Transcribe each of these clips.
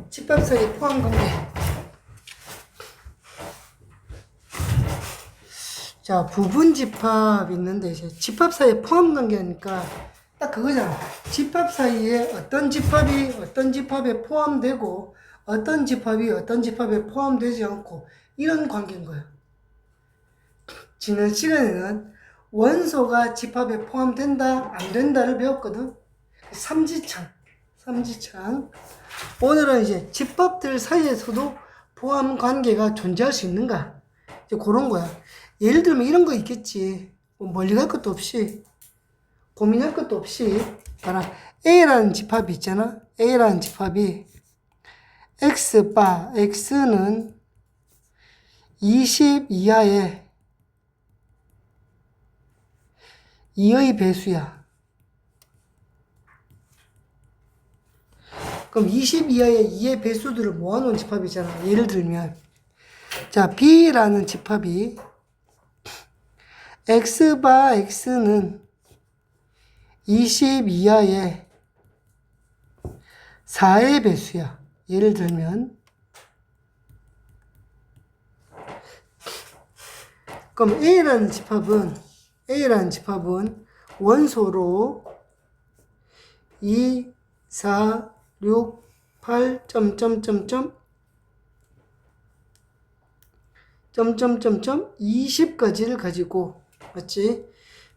집합 사이 포함 관계. 자, 부분 집합 있는데 이제 집합 사이에 포함 관계니까 딱 그거잖아. 집합 사이에 어떤 집합에 포함되고 어떤 집합에 포함되지 않고 이런 관계인 거야. 지난 시간에는 원소가 집합에 포함된다, 안 된다를 배웠거든. 삼지창. 오늘은 이제 집합들 사이에서도 포함 관계가 존재할 수 있는가? 이제 그런 거야. 예를 들면 이런 거 있겠지. 뭐 멀리 갈 것도 없이, 고민할 것도 없이, 봐라. A라는 집합이 있잖아. A라는 집합이 X는 20 이하의 2의 배수야. 그럼 20 이하의 2의 배수들을 모아놓은 집합이잖아. 예를 들면 자, B라는 집합이 X는 20 이하의 4의 배수야. 예를 들면 그럼 A라는 집합은 원소로 2, 4, 6, 8, 점점점점 20까지를 가지고, 맞지?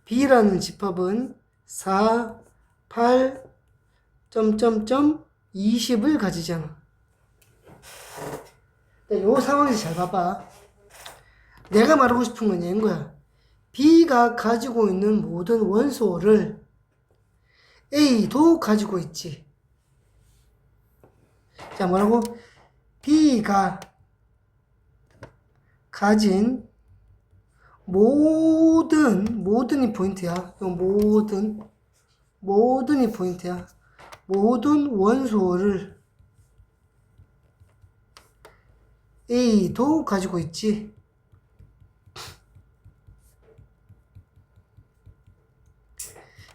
B라는 집합은 4, 8, 20을 가지잖아. 이 상황에서 잘 봐봐. 내가 말하고 싶은 건 얘인 거야. B가 가지고 있는 모든 원소를 A도 가지고 있지. 자, 뭐라고? B가 가진 모든이 포인트야. 모든이 포인트야. 모든 원소를 A도 가지고 있지.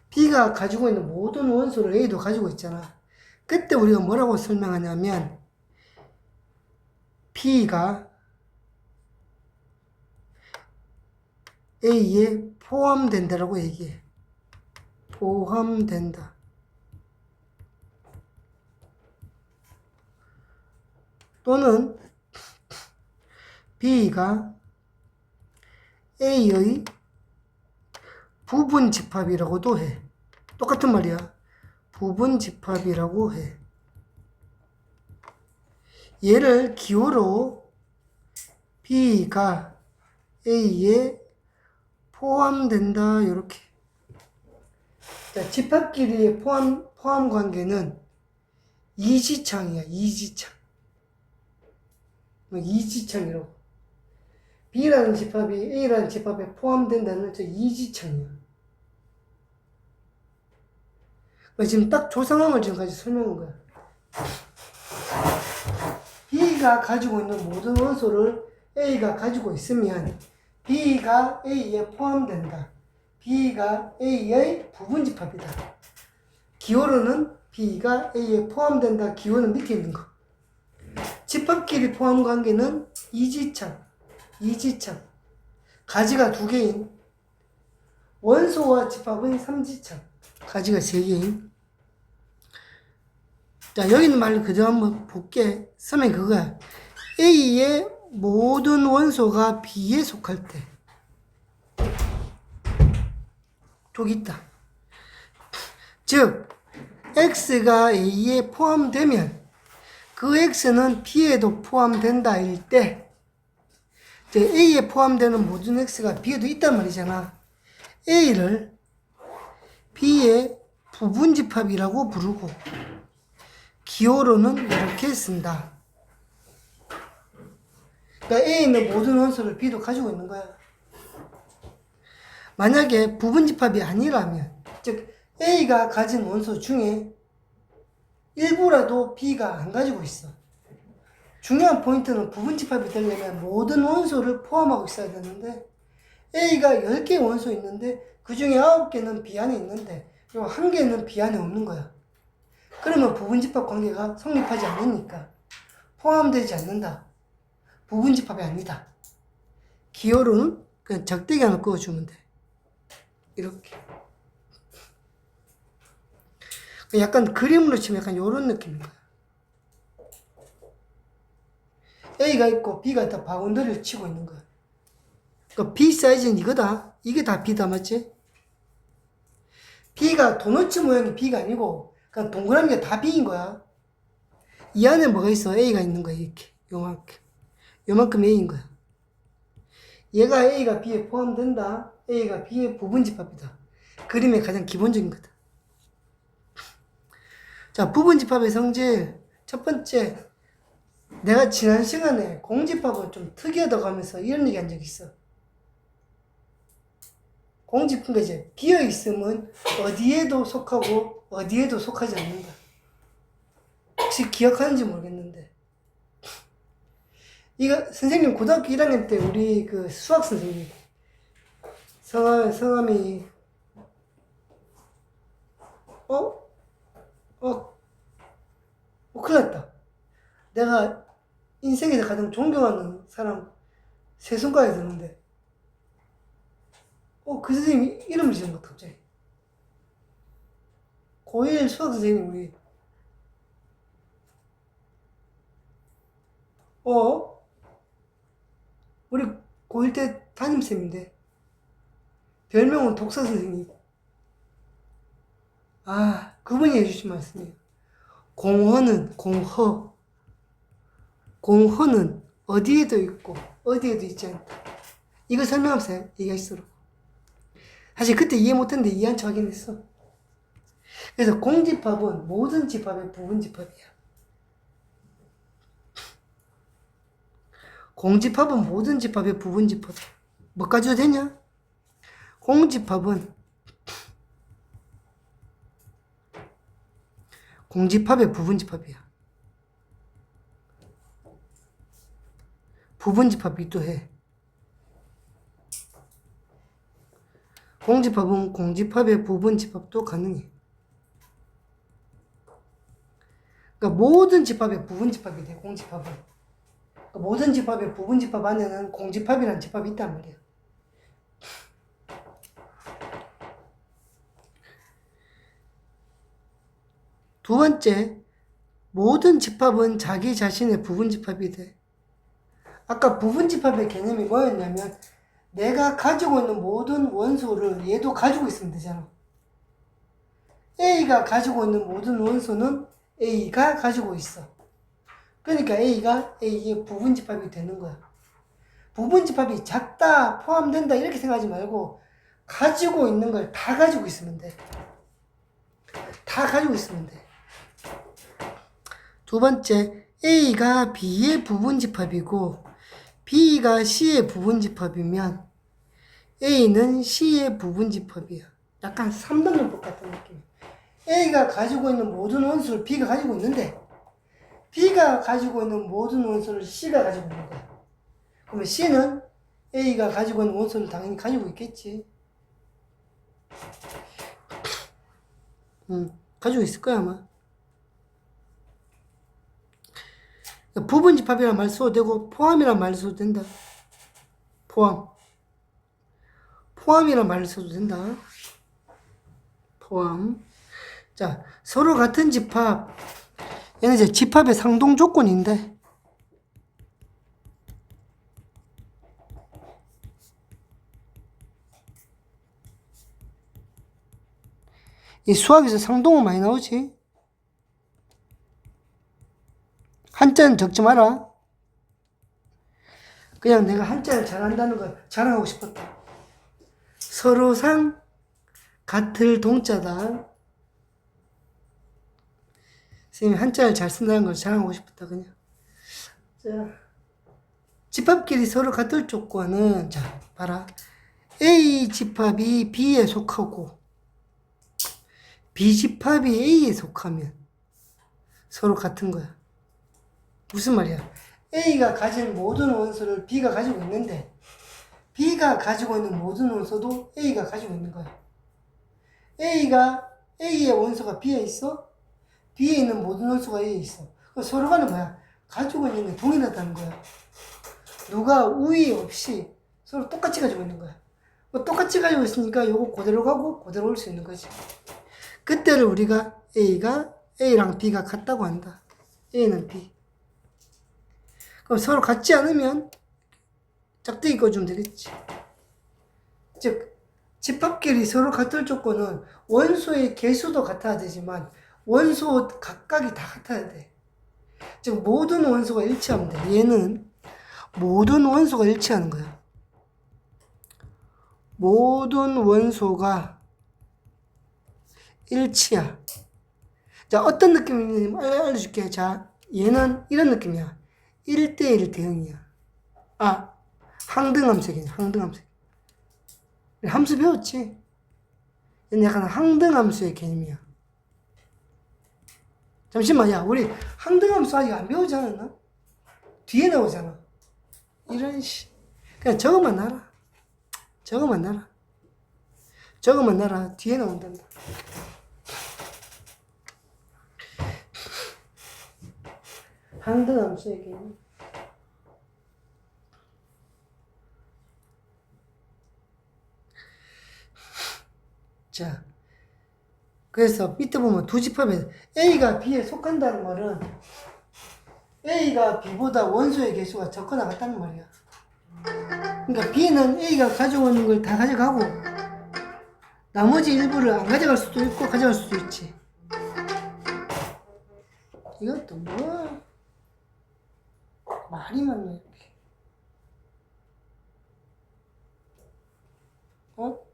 B가 가지고 있는 모든 원소를 A도 가지고 있잖아. 그때 우리가 뭐라고 설명하냐면 B가 A에 포함된다라고 얘기해. 포함된다. 또는 B가 A의 부분 집합이라고도 해. 똑같은 말이야. 부분 집합이라고 해. 얘를 기호로 B가 A에 포함된다. 이렇게. 자, 집합끼리의 포함 관계는 이지창이야. 이지창이라고. B라는 집합이 A라는 집합에 포함된다는 저 이지창이야. 지금 딱 저 상황을 지금까지 설명한 거야. B가 가지고 있는 모든 원소를 A가 가지고 있으면 B가 A에 포함된다. B가 A의 부분 집합이다. 기호로는 B가 A에 포함된다. 기호는 밑에 있는 거. 집합끼리 포함 관계는 이지창. 가지가 2개인 원소와 집합은 삼지창. 가지가 3개인. 자, 여기 있는 말 그대로 한번 볼게. 설명이 그거야. A의 모든 원소가 B에 속할 때 저기 있다. 즉 X가 A에 포함되면 그 X는 B에도 포함된다 일 때 A에 포함되는 모든 X가 B에도 있단 말이잖아. A를 B의 부분 집합이라고 부르고 기호로는 이렇게 쓴다. 그러니까 A에 있는 모든 원소를 B도 가지고 있는 거야. 만약에 부분 집합이 아니라면, 즉 A가 가진 원소 중에 일부라도 B가 안 가지고 있어. 중요한 포인트는 부분 집합이 되려면 모든 원소를 포함하고 있어야 되는데 A가 10개 원소 있는데 그 중에 9개는 B 안에 있는데 요 한 개는 B 안에 없는 거야. 그러면 부분집합 관계가 성립하지 않으니까 포함되지 않는다. 부분집합이 아니다. 기호로는 그냥 적대기 하나 그어주면 돼. 이렇게. 약간 그림으로 치면 약간 요런 느낌인 거야. A가 있고 B가 다 바운더리를 치고 있는 거야. 그러니까 B 사이즈는 이거다. 이게 다 B다, 맞지? B가 도너츠 모양이 B가 아니고 그냥 동그라미가 다 B인 거야. 이 안에 뭐가 있어? A가 있는 거야. 이렇게. 요만큼. 요만큼 A인 거야. 얘가 A가 B에 포함된다. A가 B의 부분집합이다. 그림의 가장 기본적인 거다. 자, 부분집합의 성질. 첫 번째. 내가 지난 시간에 공집합은 좀 특이하다고 하면서 이런 얘기 한 적이 있어. 공집합이 이제 비어있으면 어디에도 속하고 어디에도 속하지 않는다. 혹시 기억하는지 모르겠는데. 이거 선생님 고등학교 1학년 때 우리 그 수학 선생님 성함이 큰일 났다. 내가 인생에서 가장 존경하는 사람 세 손가락에 드는데 그 선생님이 이름을 지은 것 같아 갑자기. 고1 수학 선생님 우리 고1 때 담임쌤인데 별명은 독서 선생님. 그분이 해주신 말씀이에요. 공허는 어디에도 있고 어디에도 있지 않다. 이거 설명하면서 얘기하시도록. 사실 그때 이해 못했는데 이해한 척 하긴 했어. 그래서 공집합은 모든 집합의 부분집합이야. 공집합은 모든 집합의 부분집합. 뭐까지 해도 되냐? 공집합의 부분집합이야. 부분집합이기도 해. 공집합은 공집합의 부분집합도 가능해. 그러니까 모든 집합의 부분집합이 돼, 공집합은. 그러니까 모든 집합의 부분집합 안에는 공집합이라는 집합이 있단 말이야. 두 번째, 모든 집합은 자기 자신의 부분집합이 돼. 아까 부분집합의 개념이 뭐였냐면 내가 가지고 있는 모든 원소를 얘도 가지고 있으면 되잖아. A가 가지고 있는 모든 원소는 A가 가지고 있어. 그러니까 A가 A의 부분집합이 되는 거야. 부분집합이 작다, 포함된다 이렇게 생각하지 말고 가지고 있는 걸 다 가지고 있으면 돼. 다 가지고 있으면 돼. 두 번째, A가 B의 부분집합이고 B가 C의 부분집합이면 A는 C의 부분집합이야. 약간 3단원법 같은 느낌. A가 가지고 있는 모든 원소를 B가 가지고 있는데 B가 가지고 있는 모든 원소를 C가 가지고 있는 거야. 그러면 C는 A가 가지고 있는 원소를 당연히 가지고 있겠지. 가지고 있을 거야 아마. 부분집합이란 말 써도 되고 포함이란 말 써도 된다. 포함이란 말을 써도 된다. 포함. 자, 서로 같은 집합. 얘는 이제 집합의 상동 조건인데 이 수학에서 상동은 많이 나오지. 한자는 적지 마라. 그냥 내가 한자를 잘한다는 걸 자랑하고 싶었다. 서로상 같을 동자다. 선생님 한자를 잘 쓴다는 걸 자랑하고 싶었다 그냥. 자, 집합끼리 서로 같을 조건은 자 봐라. A 집합이 B에 속하고 B 집합이 A에 속하면 서로 같은 거야. 무슨 말이야? A가 가진 모든 원소를 B가 가지고 있는데 B가 가지고 있는 모든 원소도 A가 가지고 있는 거야. A가 A의 원소가 B에 있어? B에 있는 모든 원소가 A에 있어. 서로 간에 뭐야? 가지고 있는 게 동일하다는 거야. 누가 우위 없이 서로 똑같이 가지고 있는 거야. 뭐 똑같이 가지고 있으니까 요거 그대로 가고 그대로 올 수 있는 거지. 그때를 우리가 A랑 B가 같다고 한다. A는 B. 그럼 서로 같지 않으면 짝대기 꺼주면 되겠지. 즉 집합끼리 서로 같을 조건은 원소의 개수도 같아야 되지만 원소 각각이 다 같아야 돼. 즉 모든 원소가 일치하면 돼. 얘는 모든 원소가 일치하는 거야. 모든 원소가 일치야. 자, 어떤 느낌인지 알려줄게. 자, 얘는 이런 느낌이야. 1대1 대응이야. 아, 항등함수이야. 항등함수. 함수 배웠지? 얘는 약간 항등함수의 개념이야. 잠시만, 야, 우리 항등함수 아직 안 배우지 않았나? 뒤에 나오잖아. 이런 그냥 저것만 놔라. 저것만 놔라. 저것만 놔라. 뒤에 나온단다. 항등함수의 개념. 자, 그래서 밑에 보면 두 집합에 A가 B에 속한다는 말은 A가 B보다 원소의 개수가 적거나 같다는 말이야. 그러니까 B는 A가 가져오는 걸 다 가져가고 나머지 일부를 안 가져갈 수도 있고 가져갈 수도 있지. 이것도 뭐 말이 많네 이렇게. 어?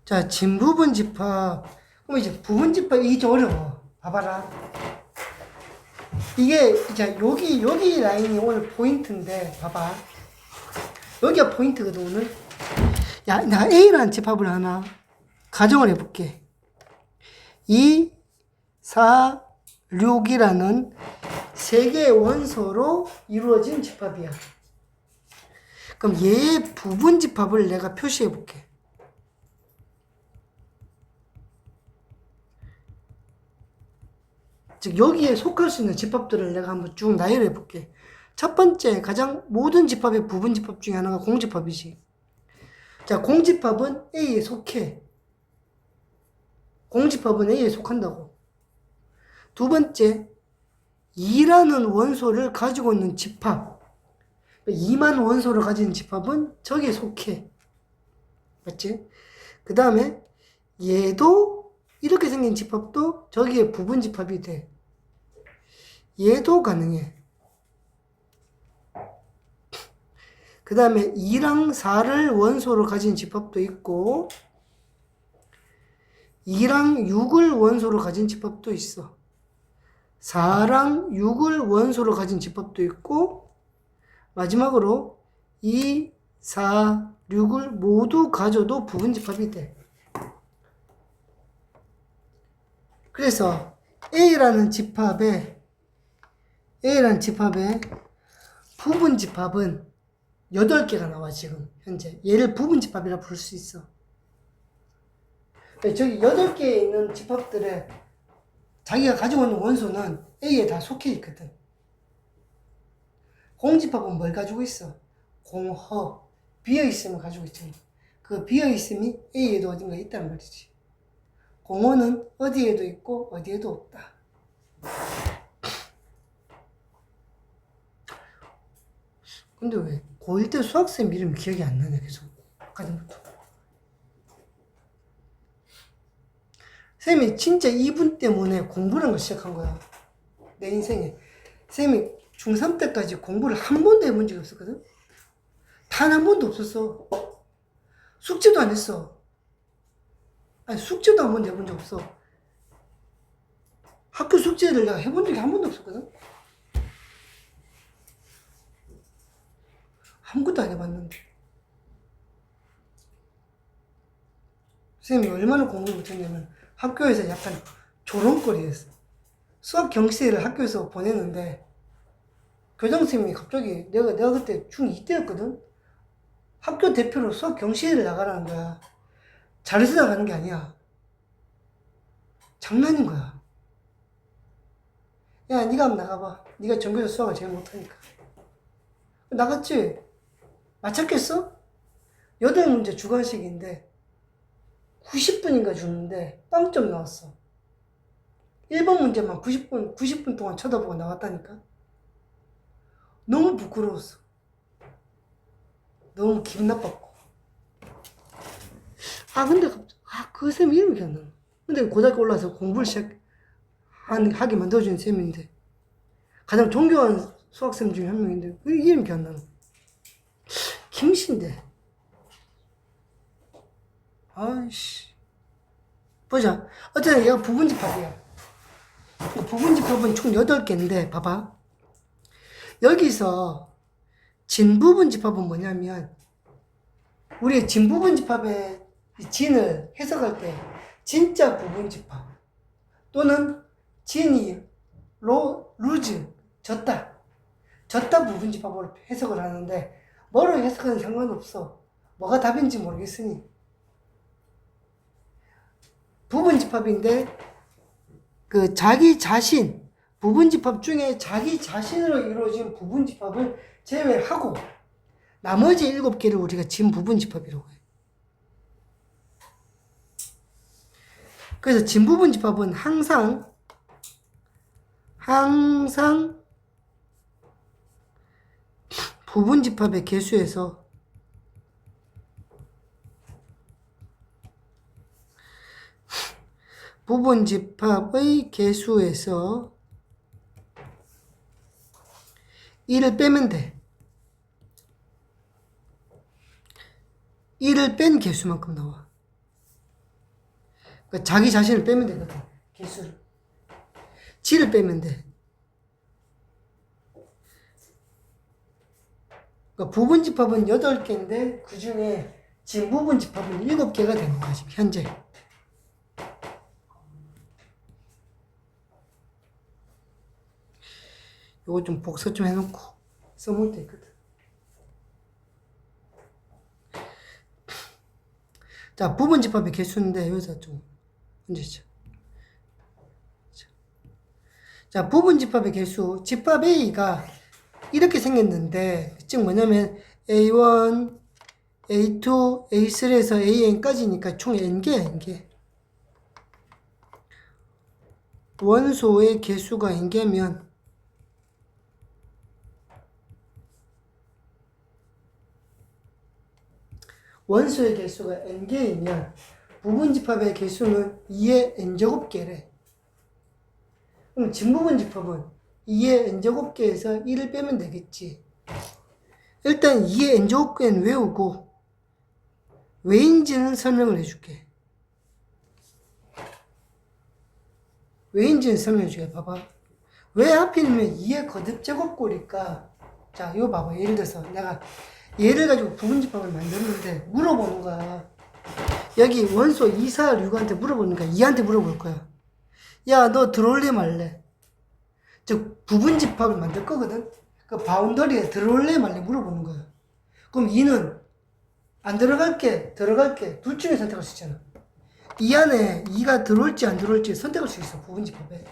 자, 진부분 집합. 그럼 이제 부분 집합 이게 좀 어려워. 봐봐라. 이게 이제 여기 라인이 오늘 포인트인데 봐봐. 여기가 포인트거든 오늘. 야, 나 A라는 집합을 하나 가정을 해볼게. 2, 4, 6이라는 세 개의 원소로 이루어진 집합이야. 그럼 얘의 부분 집합을 내가 표시해 볼게. 즉 여기에 속할 수 있는 집합들을 내가 한번 쭉 나열해 볼게. 첫 번째 가장 모든 집합의 부분 집합 중에 하나가 공집합이지. 자, 공집합은 A에 속해. 공집합은 A에 속한다고. 두 번째, 2라는 원소를 가지고 있는 집합. 2만 원소를 가진 집합은 저기에 속해. 맞지? 그 다음에 얘도 이렇게 생긴 집합도 저기에 부분 집합이 돼. 얘도 가능해. 그 다음에 2랑 4를 원소로 가진 집합도 있고 2랑 6을 원소로 가진 집합도 있어. 4랑 6을 원소로 가진 집합도 있고 마지막으로 2, 4, 6을 모두 가져도 부분 집합이 돼. 그래서 A라는 집합의 부분 집합은 8개가 나와 지금 현재. 얘를 부분 집합이라 부를 수 있어. 저기 8개에 있는 집합들의 자기가 가지고 있는 원소는 A에 다 속해 있거든. 공집합은 뭘 가지고 있어? 공허, 비어있음을 가지고 있잖아. 그 비어있음이 A에도 어딘가 있단 말이지. 공허는 어디에도 있고 어디에도 없다. 근데 왜 고1 때 수학쌤 이름이 기억이 안 나냐 계속 아까 전부터. 쌤이 진짜 이분 때문에 공부를 한 걸 시작한 거야. 내 인생에. 쌤이 중3 때까지 공부를 한 번도 해본 적이 없었거든? 단 한 번도 없었어. 숙제도 안 했어. 아니, 숙제도 한 번도 해본 적 없어. 학교 숙제를 내가 해본 적이 한 번도 없었거든? 아무것도 안 해봤는데. 선생님이 얼마나 공부를 못했냐면 학교에서 약간 조롱거리였어. 수학 경시를 학교에서 보냈는데 교장선생님이 갑자기 내가 그때 중2 때였거든? 학교 대표로 수학 경시회를 나가라는 거야. 잘해서 나가는 게 아니야. 장난인 거야. 야, 네가 한번 나가봐. 네가 전교에서 수학을 제일 못하니까. 나갔지? 맞췄겠어? 8문제 주관식인데 90분인가 주는데 빵점 나왔어. 1번 문제만 90분 동안 쳐다보고 나왔다니까? 너무 부끄러웠어. 너무 기분 나빴고. 근데 그 쌤 이름이 기억 나. 근데 고등학교 올라서 공부를 하게 만들어준 쌤인데, 가장 존경하는 수학쌤 중에 한 명인데, 그 이름이 기억 나. 김씨인데. 아이씨. 보자. 어쨌든 얘가 부분집합이야. 부분집합은 총 8개인데, 봐봐. 여기서 진부분집합은 뭐냐면, 우리 진부분집합의 진을 해석할 때, 진짜 부분집합. 또는 진이 루즈, 졌다 부분집합으로 해석을 하는데, 뭐로 해석하는 상관없어. 뭐가 답인지 모르겠으니. 부분집합인데, 그 자기 자신, 부분집합 중에 자기 자신으로 이루어진 부분집합을 제외하고 나머지 7개를 우리가 진부분집합이라고 해요. 그래서 진부분집합은 항상 부분집합의 개수에서 부분집합의 개수에서 1을 빼면 돼. 1을 뺀 개수만큼 나와. 그러니까 자기 자신을 빼면 되거든. 개수를. 지를 빼면 돼. 그러니까 부분집합은 8개인데 그 중에 진부분집합은 7개가 되는 거야, 지금 현재. 요거 좀 복사 좀 해놓고 써볼 때 있거든. 자, 부분집합의 개수인데 여기서 좀 문제죠. 자, 부분집합의 개수, 집합 A가 이렇게 생겼는데, 즉 뭐냐면 A1, A2, A3에서 AN까지니까 총 N개. 원소의 개수가 N개면 원소의 개수가 N개이면 부분집합의 개수는 2의 N제곱개래. 그럼 진부분집합은 2의 N제곱개에서 1을 빼면 되겠지. 일단 2의 N제곱개는 외우고 왜인지는 설명을 해줄게. 왜인지는 설명해줄게. 봐봐. 왜 하필이면 2의 거듭제곱꼴일까? 자, 이거 봐봐. 예를 들어서 내가 얘를 가지고 부분집합을 만들었는데 물어보는 거야. 여기 원소 2, 4, 6한테 물어보는 거야. 2한테 물어볼 거야. 야, 너 들어올래 말래? 즉 부분집합을 만들 거거든. 그 바운더리에 들어올래 말래 물어보는 거야. 그럼 2는 안 들어갈게, 들어갈게 둘 중에 선택할 수 있잖아. 이 안에 2가 들어올지 안 들어올지 선택할 수 있어, 부분집합에.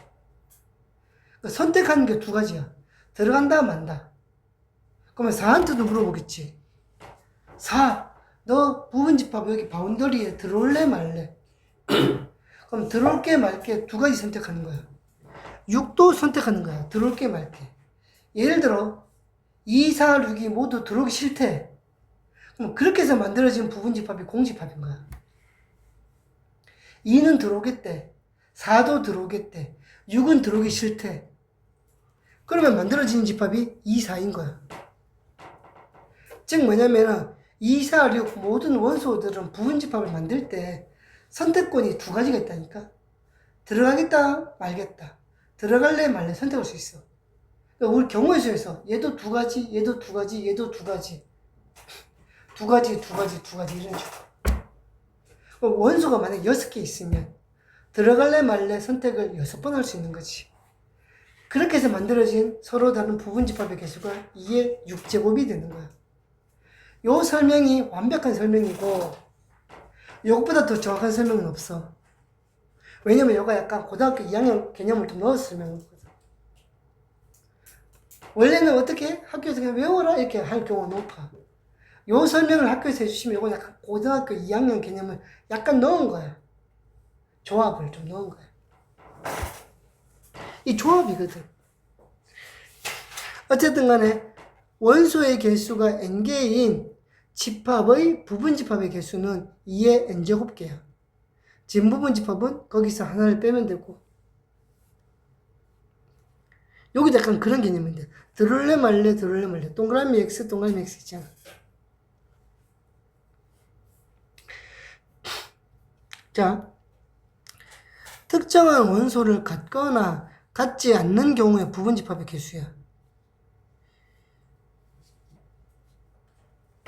그러니까 선택하는 게 두 가지야. 들어간다 만다. 그러면 4한테도 물어보겠지. 4, 너 부분집합 여기 바운더리에 들어올래 말래? 그럼 들어올게 말게 두 가지 선택하는 거야. 6도 선택하는 거야. 들어올게 말게. 예를 들어 2, 4, 6이 모두 들어오기 싫대. 그럼 그렇게 해서 만들어진 부분집합이 공집합인 거야. 2는 들어오겠대. 4도 들어오겠대. 6은 들어오기 싫대. 그러면 만들어지는 집합이 2, 4인 거야. 즉 뭐냐면은 2, 4, 6 모든 원소들은 부분집합을 만들 때 선택권이 두 가지가 있다니까. 들어가겠다 말겠다. 들어갈래 말래 선택할 수 있어. 그러니까 우리 경우의 수에서 얘도 두 가지, 얘도 두 가지, 얘도 두 가지. 두 가지 이런 식으로. 원소가 만약 6개 있으면 들어갈래 말래 선택을 6번 할 수 있는 거지. 그렇게 해서 만들어진 서로 다른 부분집합의 개수가 2의 6제곱이 되는 거야. 요 설명이 완벽한 설명이고 요것보다 더 정확한 설명은 없어. 왜냐면 요가 약간 고등학교 2학년 개념을 좀 넣어서 설명하거든. 원래는 어떻게 학교에서 그냥 외워라 이렇게 할 경우가 높아. 요 설명을 학교에서 해주시면 요거 약간 고등학교 2학년 개념을 약간 넣은 거야. 조합을 좀 넣은 거야. 이 조합이거든. 어쨌든 간에 원소의 개수가 n개인 집합의 부분집합의 개수는 2의 n제곱개야. 진부분집합은 거기서 하나를 빼면 되고. 여기도 약간 그런 개념인데 들을래 말래 동그라미 x 있잖아. 자, 특정한 원소를 같거나 같지 않는 경우의 부분집합의 개수야.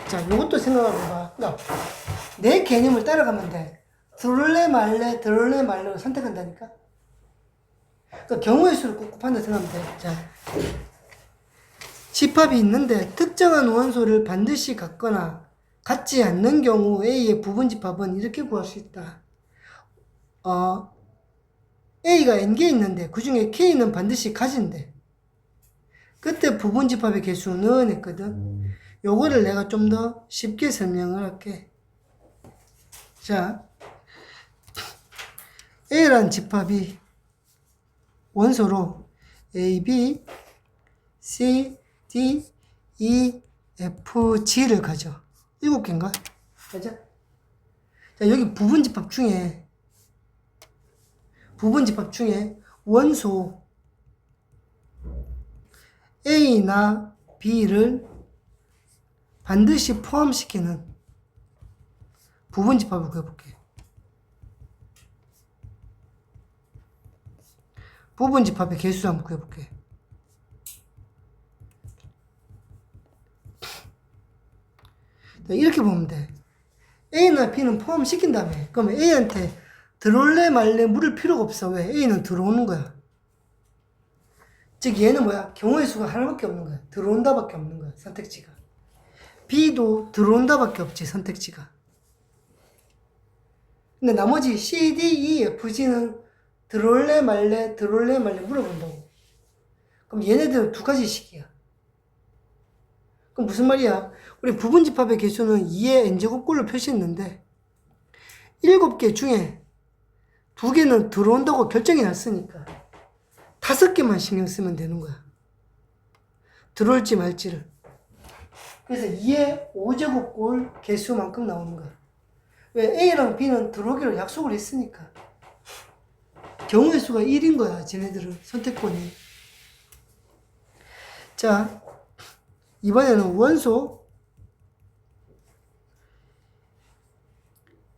자, 요것도 생각해봐. 그러니까 내 개념을 따라가면 돼. 들을래 말래로 선택한다니까. 그러니까 경우의 수를 꼭 곱한다 생각하면 돼. 자, 집합이 있는데 특정한 원소를 반드시 같거나 같지 않는 경우 A의 부분집합은 이렇게 구할 수 있다. A가 n개 있는데 그 중에 K는 반드시 가진대. 그때 부분집합의 개수는 했거든. 요거를 내가 좀 더 쉽게 설명을 할게. 자, A라는 집합이 원소로 A, B, C, D, E, F, G를 가져. 7개인가? 맞아? 자, 여기 부분집합 중에 원소 A나 B를 반드시 포함시키는 부분집합을 구해볼게. 부분집합의 개수 한번 구해볼게. 이렇게 보면 돼. A나 B는 포함시킨 다음에 그러면 A한테 들어올래 말래 물을 필요가 없어. 왜? A는 들어오는 거야. 즉 얘는 뭐야? 경우의 수가 하나밖에 없는 거야. 들어온다밖에 없는 거야. 선택지가. B도 들어온다밖에 없지. 선택지가. 근데 나머지 C, D, E, F, G는 들어올래 말래 물어본다고. 그럼 얘네들은 두 가지씩이야. 그럼 무슨 말이야? 우리 부분집합의 개수는 2의 n제곱꼴로 표시했는데 7개 중에 2개는 들어온다고 결정이 났으니까 5개만 신경 쓰면 되는 거야. 들어올지 말지를. 그래서 2의 5제곱꼴 개수만큼 나오는 거야. 왜? A랑 B는 들어오기로 약속을 했으니까. 경우의 수가 1인 거야. 쟤네들은 선택권이. 자, 이번에는 원소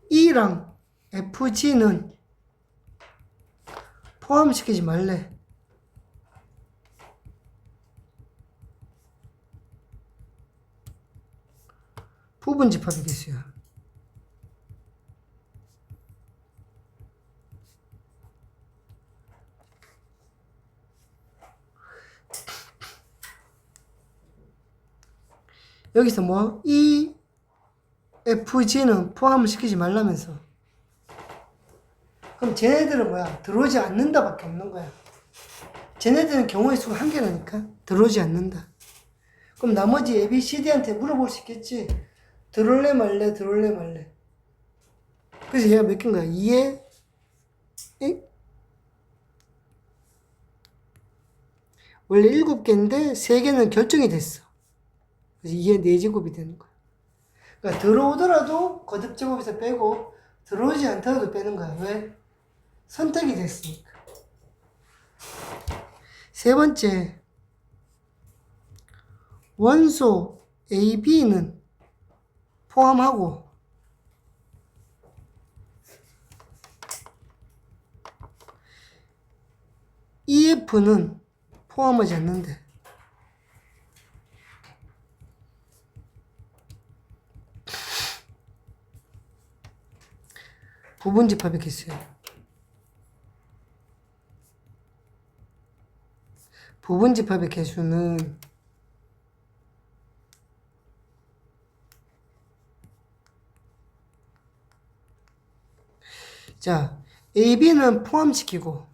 E랑 FG는 포함시키지 말래. 부분집합의 개수야. 여기서 뭐 E, FG는 포함을 시키지 말라면서. 그럼 쟤네들은 뭐야? 들어오지 않는다 밖에 없는 거야. 쟤네들은 경우의 수가 1개라니까 들어오지 않는다. 그럼 나머지 A, B, C, D한테 물어볼 수 있겠지. 들어올래 말래. 그래서 얘가 몇 개인 거야? 2에 원래 7개인데 3개는 결정이 됐어. 그래서 2의 4제곱이 되는 거야. 그러니까 들어오더라도 거듭제곱에서 빼고 들어오지 않더라도 빼는 거야. 왜? 선택이 됐으니까. 세 번째, 원소 AB는 포함하고 EF는 포함하지 않는데 부분집합의 개수예요. 부분집합의 개수는 자, AB는 포함시키고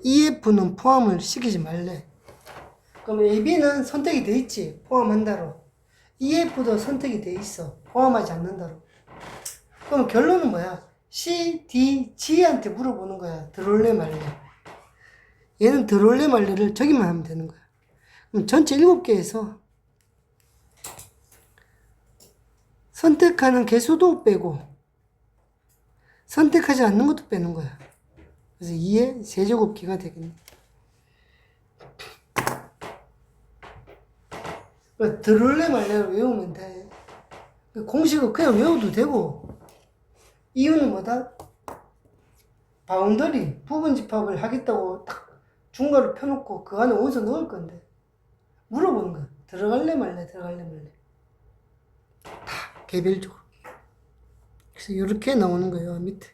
EF는 포함을 시키지 말래. 그럼 AB는 선택이 돼 있지. 포함한다로. EF도 선택이 돼 있어. 포함하지 않는다로. 그럼 결론은 뭐야? C, D, G한테 물어보는 거야. 들어올래 말래. 얘는 들어올래 말래를 저기만 하면 되는 거야. 그럼 전체 7개에서 선택하는 개수도 빼고 선택하지 않는 것도 빼는 거야. 그래서 2의 세제곱기가 되겠네. 들어올래 말래를 외우면 돼. 공식을 그냥 외워도 되고 이유는 뭐다? 바운더리 부분집합을 하겠다고 딱 중괄호 펴놓고 그 안에 원소 넣을 건데 물어보는 거야. 들어갈래 말래 들어갈래 말래 다 개별적으로. 그래서 이렇게 나오는 거예요. 밑에.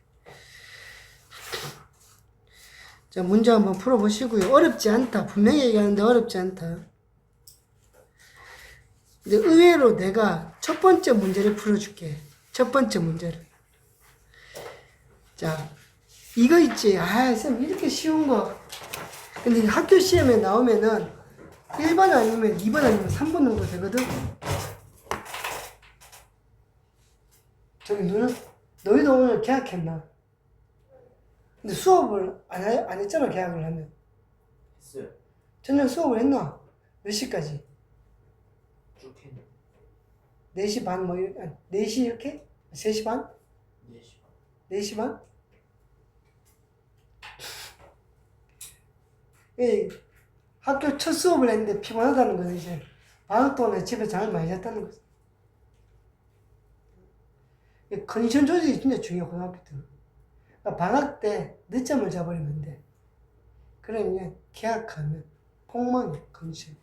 자, 문제 한번 풀어보시고요. 어렵지 않다. 분명히 얘기하는데 어렵지 않다. 근데 의외로 내가 첫 번째 문제를 풀어줄게. 첫 번째 문제를. 자, 이거 있지. 아, 쌤, 이렇게 쉬운 거. 근데 학교 시험에 나오면은 1번 아니면 2번 아니면 3번 정도 되거든? 저기 누나, 너희도 오늘 계약했나? 근데 수업을 안 했잖아, 계약을 하면. 했어요. 저녁 수업을 했나? 몇 시까지? 쭉 했는데 4시 반, 4시 이렇게? 3시 반? 4시 4시 반? 예, 학교 첫 수업을 했는데 피곤하다는 거는 이제 방학 동안에 집에 잠을 많이 잤다는 거지. 컨디션 조절이 진짜 중요해, 고등학교 때는. 그러니까 방학 때 늦잠을 자버리면 안 돼. 그러면 계약하면 폭망해, 컨디션.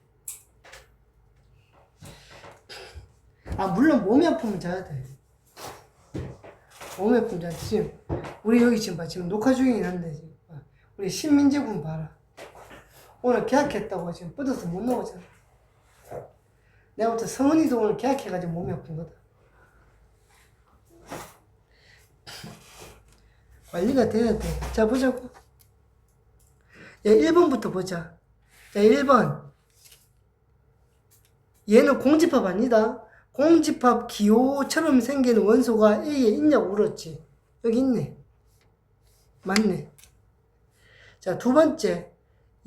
아, 물론 몸이 아프면 자야 돼. 몸이 아프면 자야 돼. 지금, 우리 여기 지금 봐. 지금 녹화 중이긴 한데, 지금. 우리 신민재 군 봐라. 오늘 계약했다고 지금 뻗어서 못 나오잖아. 내가 볼 때 성은이도 오늘 계약해가지고 몸이 아픈 거다. 관리가 돼야 돼. 자, 보자고. 야, 1번부터 보자. 자, 1번. 얘는 공집합 아니다. 공집합 기호처럼 생기는 원소가 A에 있냐고 물었지. 여기 있네. 맞네. 자, 두 번째.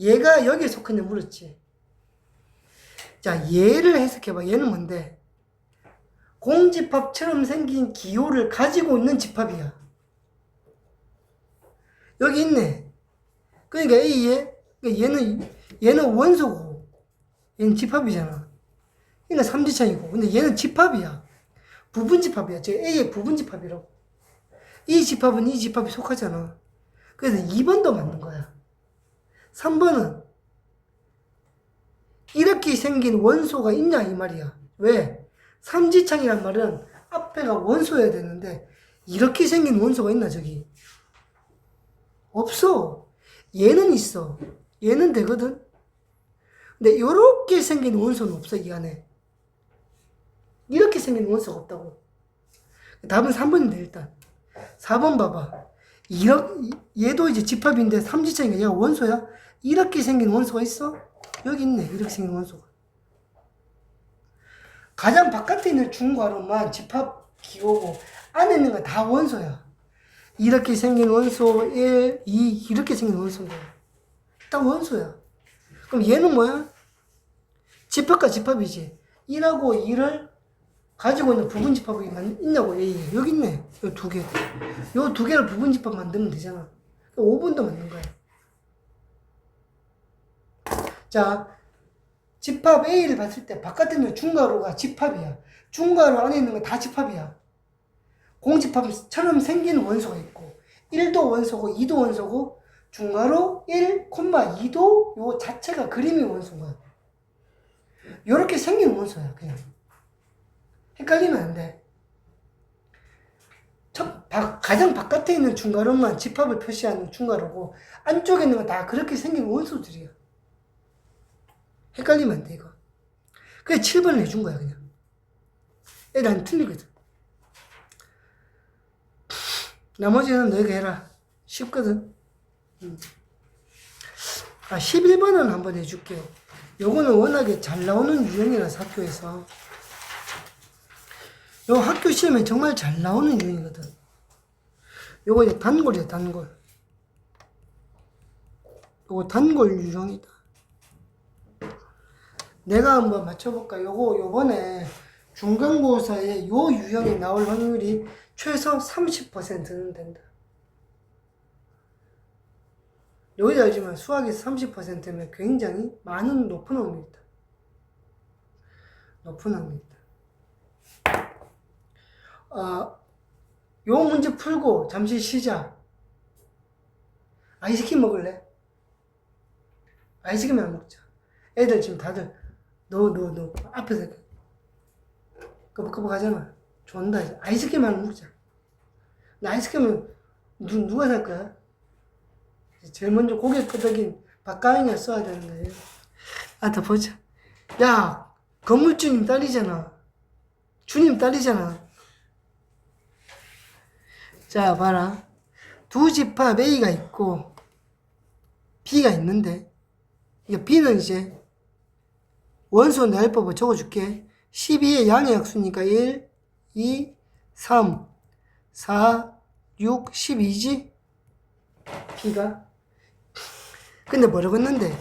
얘가 여기에 속하냐 물었지. 자, 얘를 해석해봐. 얘는 뭔데? 공집합처럼 생긴 기호를 가지고 있는 집합이야. 여기 있네. 그러니까 A에, 얘는 원소고, 얘는 집합이잖아. 그러니까 삼지창이고. 근데 얘는 집합이야. 부분집합이야. 즉 A의 부분집합이라고. 이 집합은 이 집합에 속하잖아. 그래서 2번도 맞는 거야. 3번은 이렇게 생긴 원소가 있냐 이 말이야. 왜? 삼지창이란 말은 앞에가 원소여야 되는데 이렇게 생긴 원소가 있나 저기? 없어. 얘는 있어. 얘는 되거든. 근데 이렇게 생긴 원소는 없어 이 안에. 이렇게 생긴 원소가 없다고. 답은 3번인데 일단 4번 봐봐. 얘도 이제 집합인데 삼지창이니까 얘가 원소야? 이렇게 생긴 원소가 있어? 여기 있네. 이렇게 생긴 원소가. 가장 바깥에 있는 중괄호만 집합 기호고 안에 있는 건 다 원소야. 이렇게 생긴 원소 1, 2 이렇게 생긴 원소인 거야. 다 원소야. 그럼 얘는 뭐야? 집합과 집합이지. 1하고 2를 가지고 있는 부분집합이 있냐고. A에. 여기 있네. 요 두 개. 요 두 개를 부분집합 만들면 되잖아. 5번도 맞는 거야. 자, 집합 A를 봤을 때 바깥에 있는 중괄호가 집합이야. 중괄호 안에 있는 건 다 집합이야. 공집합처럼 생긴 원소가 있고 1도 원소고 2도 원소고 중괄호 1, 2도 요 자체가 그림이 원소인 거야. 요렇게 생긴 원소야 그냥. 헷갈리면 안 돼. 가장 바깥에 있는 중괄호만 집합을 표시하는 중괄호고 안쪽에 있는 건 다 그렇게 생긴 원소들이야. 헷갈리면 안 돼 이거. 그래 7번을 해준 거야 그냥. 애들 안 틀리거든. 나머지는 너희가 해라. 쉽거든. 11번은 한번 해줄게요. 요거는 워낙에 잘 나오는 유형이라서 학교에서. 요 학교 시험에 정말 잘 나오는 유형이거든. 요거 이제 단골이야, 단골. 요거 단골 유형이다. 내가 한번 맞춰볼까? 요거 요번에 중간고사에 요 유형이 나올 확률이 최소 30%는 된다. 여기도 알지만 수학에서 30%면 굉장히 많은 높은 확률이다. 높은 확률이다. 요 문제 풀고 잠시 쉬자. 아이스크림 먹을래? 아이스크림이나 먹자. 애들 지금 다들 너 앞에서 끄벅끄벅 하잖아. 좋다. 아이스크림 하나 먹자. 나 아이스크림은 누가 살 거야? 제일 먼저 고개 끄덕인 박가영이가 써야 되는 거예요. 더 보자. 야, 건물주님 딸이잖아. 주님 딸이잖아. 자, 봐라. 두 집합 A가 있고 B가 있는데, 이거 B는 이제 원소 나열법을 적어줄게. 12의 양의 약수니까 1, 2, 3, 4, 6, 12지? B가. 근데 뭐라고 했는데?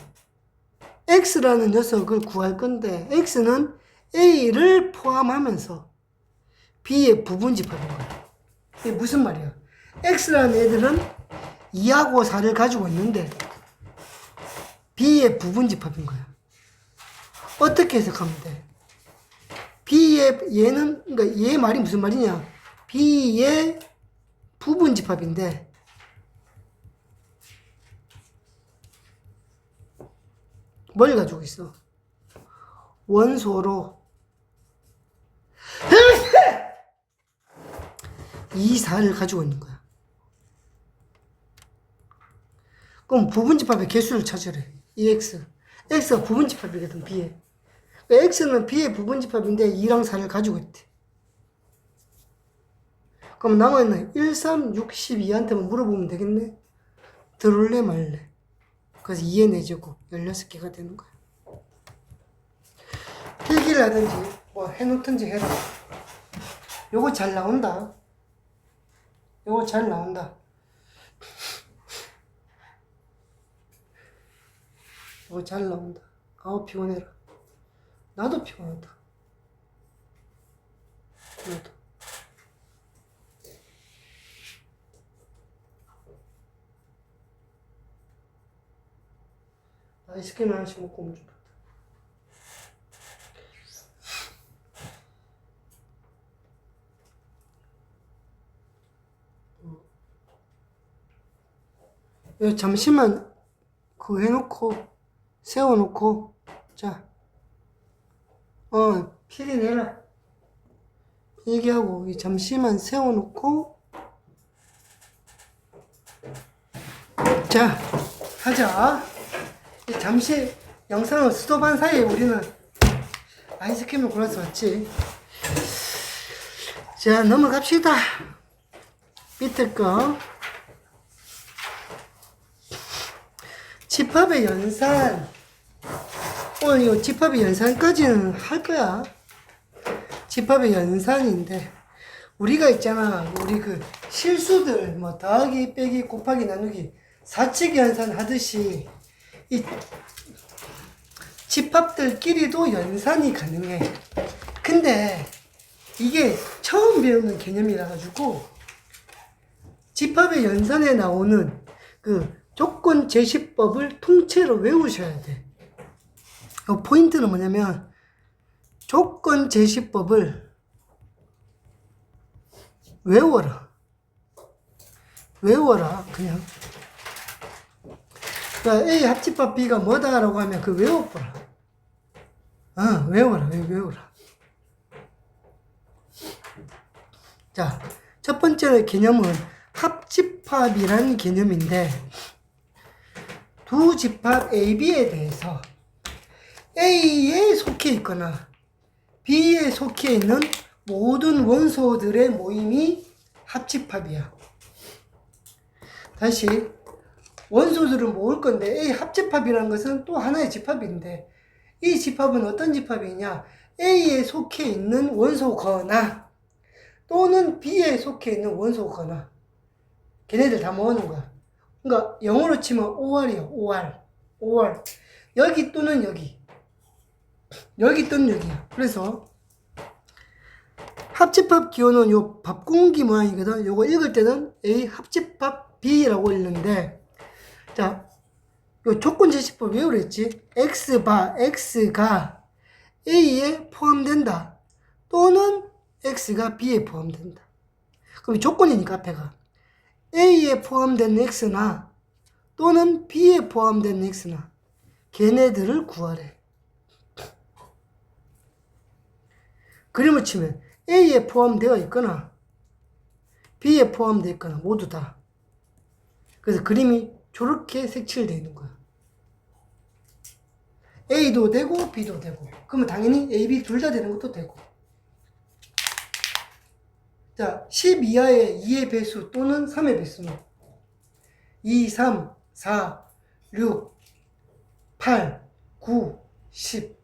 X라는 녀석을 구할 건데, X는 A를 포함하면서 B의 부분집합인 거야. 이게 무슨 말이야? X라는 애들은 2하고 4를 가지고 있는데, B의 부분집합인 거야. 어떻게 해석하면 돼? B의 얘는, 그러니까 얘 말이 무슨 말이냐? B의 부분집합인데, 뭘 가지고 있어? 원소로 2, 4를 가지고 있는 거야. 그럼 부분집합의 개수를 찾으래. EX. X가 부분집합이거든, B에. X는 B의 부분집합인데 2랑 4를 가지고 있대. 그럼 남아있는 1, 3, 6, 12한테만 물어보면 되겠네? 들을래 말래? 그래서 2의 4제곱 16개가 되는 거야. 필기를 하든지 뭐 해놓든지 해라. 요거 잘 나온다. 요거 잘 나온다. 요거 잘 나온다. 아우 피곤해라. 나도 피곤하다. 나도. 아이스크림 하나씩 먹고 오면 좋겠다. 잠시만 그거 해놓고 세워놓고 자 필기 내라. 얘기하고 잠시만 세워놓고 자 하자. 잠시 영상을 스톱한 사이에 우리는 아이스크림을 골라서 왔지. 자 넘어갑시다. 밑에 거 집합의 연산. 오늘 이 집합의 연산까지는 할 거야. 집합의 연산인데 우리가 있잖아. 우리 그 실수들 뭐 더하기 빼기 곱하기 나누기 사칙 연산 하듯이 이 집합들끼리도 연산이 가능해. 근데 이게 처음 배우는 개념이라 가지고 집합의 연산에 나오는 그 조건 제시법을 통째로 외우셔야 돼. 포인트는 뭐냐면 조건 제시법을 외워라. 그냥. 그러니까 A 합집합 B가 뭐다라고 하면 그 외워보라. 외워라. 자, 첫 번째 개념은 합집합이라는 개념인데, 두 집합 A, B에 대해서 A에 속해 있거나 B에 속해 있는 모든 원소들의 모임이 합집합이야. 다시, 원소들을 모을 건데 A 합집합이라는 것은 또 하나의 집합인데, 이 집합은 어떤 집합이냐? A에 속해 있는 원소거나 또는 B에 속해 있는 원소거나 걔네들 다 모으는 거야. 그러니까 영어로 치면 OR이야. OR. 여기 또는 여기. 여기 또는 여기야. 그래서 합집합 기호는 요 밥공기 모양이거든. 요거 읽을 때는 A 합집합 B라고 읽는데, 자, 요 조건 제시법 왜 그랬지? X가 A에 포함된다. 또는 X가 B에 포함된다. 그럼 조건이니까 앞에가 A에 포함된 X나 또는 B에 포함된 X나 걔네들을 구하래. 그림을 치면 A에 포함되어 있거나 B에 포함되어 있거나 모두 다. 그래서 그림이 저렇게 색칠되어 있는 거야. A도 되고 B도 되고. 그러면 당연히 A, B 둘 다 되는 것도 되고. 자, 10 이하의 2의 배수 또는 3의 배수는 2, 3, 4, 6, 8, 9, 10.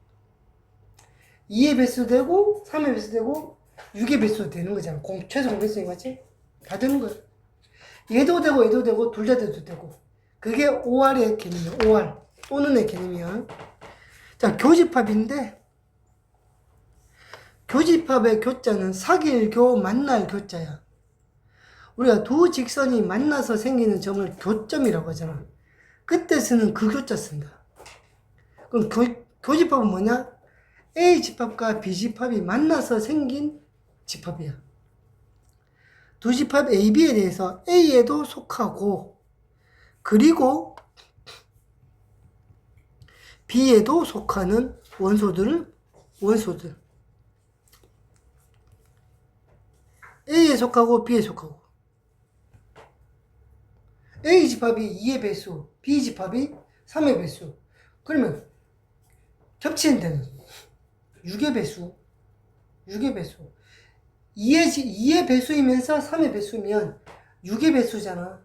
2의 배수 되고 3의 배수 되고 6의 배수 되는 거잖아. 최소 공배수인 거지? 다 되는 거야. 얘도 되고 둘 다 돼도 되고. 그게 OR의 개념이야. OR 또는의 개념이야. 자, 교집합인데 교집합의 교자는 사귈 교 만날 교자야. 우리가 두 직선이 만나서 생기는 점을 교점이라고 하잖아. 그때 쓰는 그 교자 쓴다. 그럼 교집합은 뭐냐? A 집합과 B 집합이 만나서 생긴 집합이야. 두 집합 A, B에 대해서 A에도 속하고 그리고 B에도 속하는 원소들 A에 속하고 B에 속하고 A 집합이 2의 배수, B 집합이 3의 배수. 그러면 겹치는 데는 6의 배수 2의 배수이면서 3의 배수면 6의 배수잖아.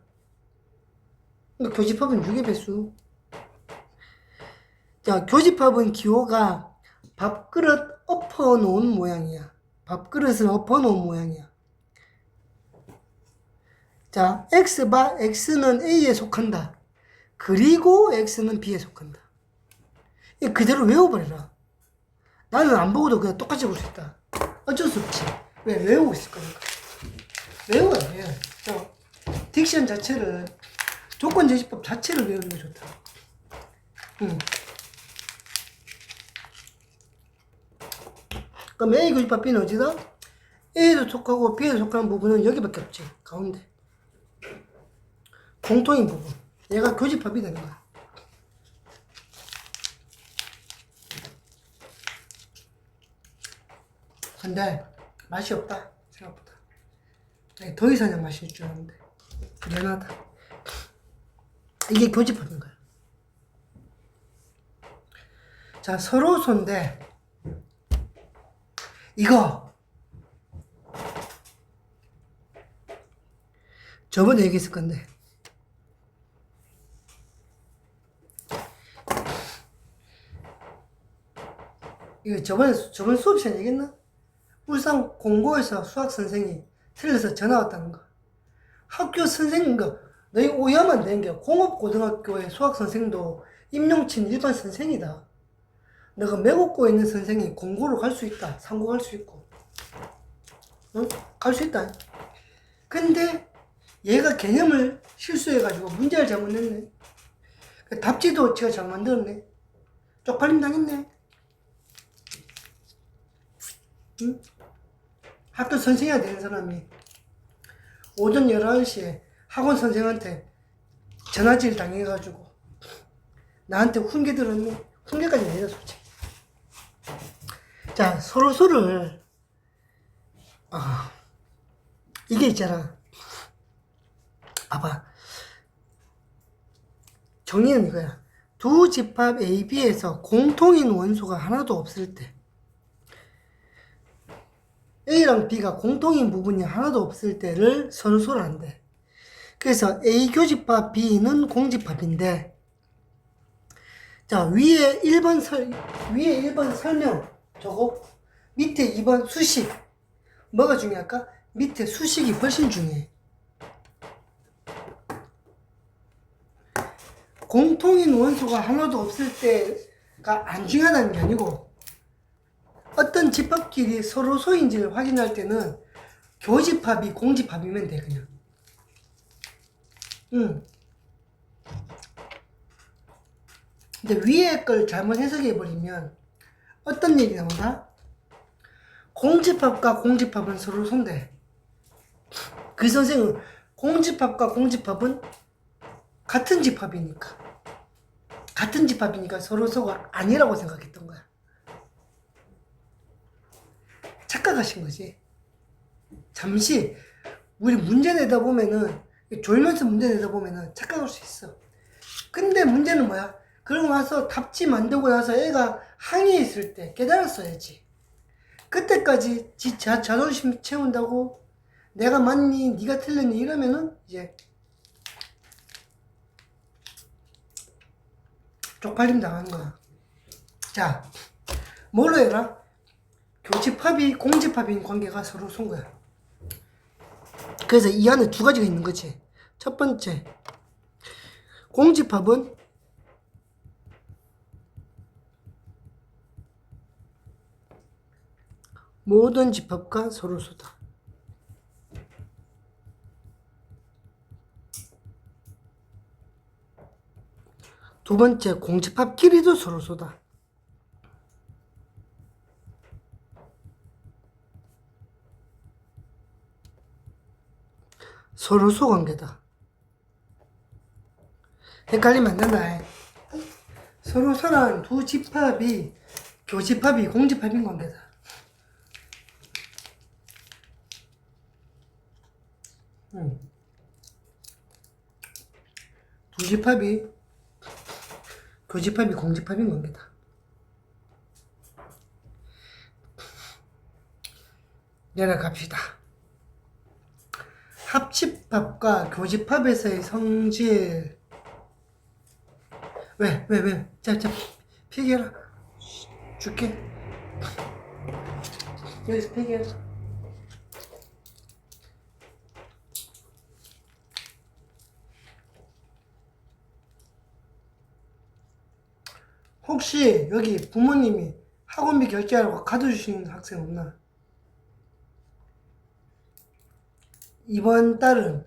그러니까 교집합은 6의 배수. 자, 교집합은 기호가 밥그릇 엎어놓은 모양이야. 밥그릇을 엎어놓은 모양이야. 자, X는 A에 속한다. 그리고 X는 B에 속한다. 이 그대로 외워버려라. 나는 안 보고도 그냥 똑같이 볼 수 있다. 어쩔 수 없지. 왜? 외우고 있을 거니까. 외워야 돼. 딕션 자체를, 조건 제시법 자체를 외우는 게 좋다. 그럼 A 교집합 B는 어디다? A에도 속하고 B에도 속하는 부분은 여기밖에 없지. 가운데. 공통인 부분. 얘가 교집합이 되는 거야. 근데 맛이 없다. 생각보다. 더 이상의 맛일 줄 알았는데 미안하다. 이게 교집합인 거야. 자, 서로소인데 이거 저번에 얘기했을 건데 이거 저번 수업 시간에 얘기했나? 울산 공고에서 수학 선생이 틀려서 전화 왔다는 거. 학교 선생인 거 너희 오해하면 안 되는 게 공업고등학교의 수학 선생도 임용친 일반 선생이다. 너가 매국고에 있는 선생이 공고로 갈 수 있다. 상고 갈 수 있고. 응? 갈 수 있다. 근데 얘가 개념을 실수해가지고 문제를 잘못 냈네. 답지도 제가 잘 만들었네. 쪽팔림 당했네. 응? 학교 선생해야 되는 사람이 오전 11시에 학원 선생한테 전화질 당해가지고 나한테 훈계 들었니? 훈계까지 내려 솔직히. 자, 서로서로를 이게 있잖아. 봐봐. 정리는 이거야. 두 집합 A, B에서 공통인 원소가 하나도 없을 때 A랑 B가 공통인 부분이 하나도 없을 때를 서로서로한대. 그래서 A 교집합 B는 공집합인데, 자, 위에 1번 설명 저거, 밑에 2번 수식. 뭐가 중요할까? 밑에 수식이 훨씬 중요해. 공통인 원소가 하나도 없을 때가 안 중요하다는 게 아니고, 어떤 집합끼리 서로 소인지를 확인할 때는 교집합이 공집합이면 돼, 그냥. 근데 위에 걸 잘못 해석해버리면 어떤 얘기 나온다? 공집합과 공집합은 서로 손대. 그 선생은 공집합과 공집합은 같은 집합이니까 서로서가 아니라고 생각했던 거야. 착각하신 거지. 잠시 우리 문제 내다 보면은, 졸면서 문제 내다 보면은 착각할 수 있어. 근데 문제는 뭐야? 그러고 나서 답지 만들고 나서 애가 항의했을 때 깨달았어야지. 그때까지 자존심 채운다고 내가 맞니? 네가 틀렸니? 이러면은 이제 쪽팔림 당하는 거야. 자, 뭘로 해라? 교집합이 공집합인 관계가 서로 손 거야. 그래서 이 안에 두 가지가 있는 거지. 첫 번째, 공집합은 모든 집합과 서로 소다. 두 번째, 공집합끼리도 서로 소다. 서로소 관계다. 헷갈리면 안 된다. 서로소란 두 집합이 교집합이 공집합인 관계다. 두 집합이 교집합이 공집합인 관계다. 내려갑시다. 합집합과 교집합에서의 성질. 왜? 자, 필기해라. 줄게. 여기서 필기해라. 혹시 여기 부모님이 학원비 결제하라고 카드 주시는 학생 없나? 이번 달은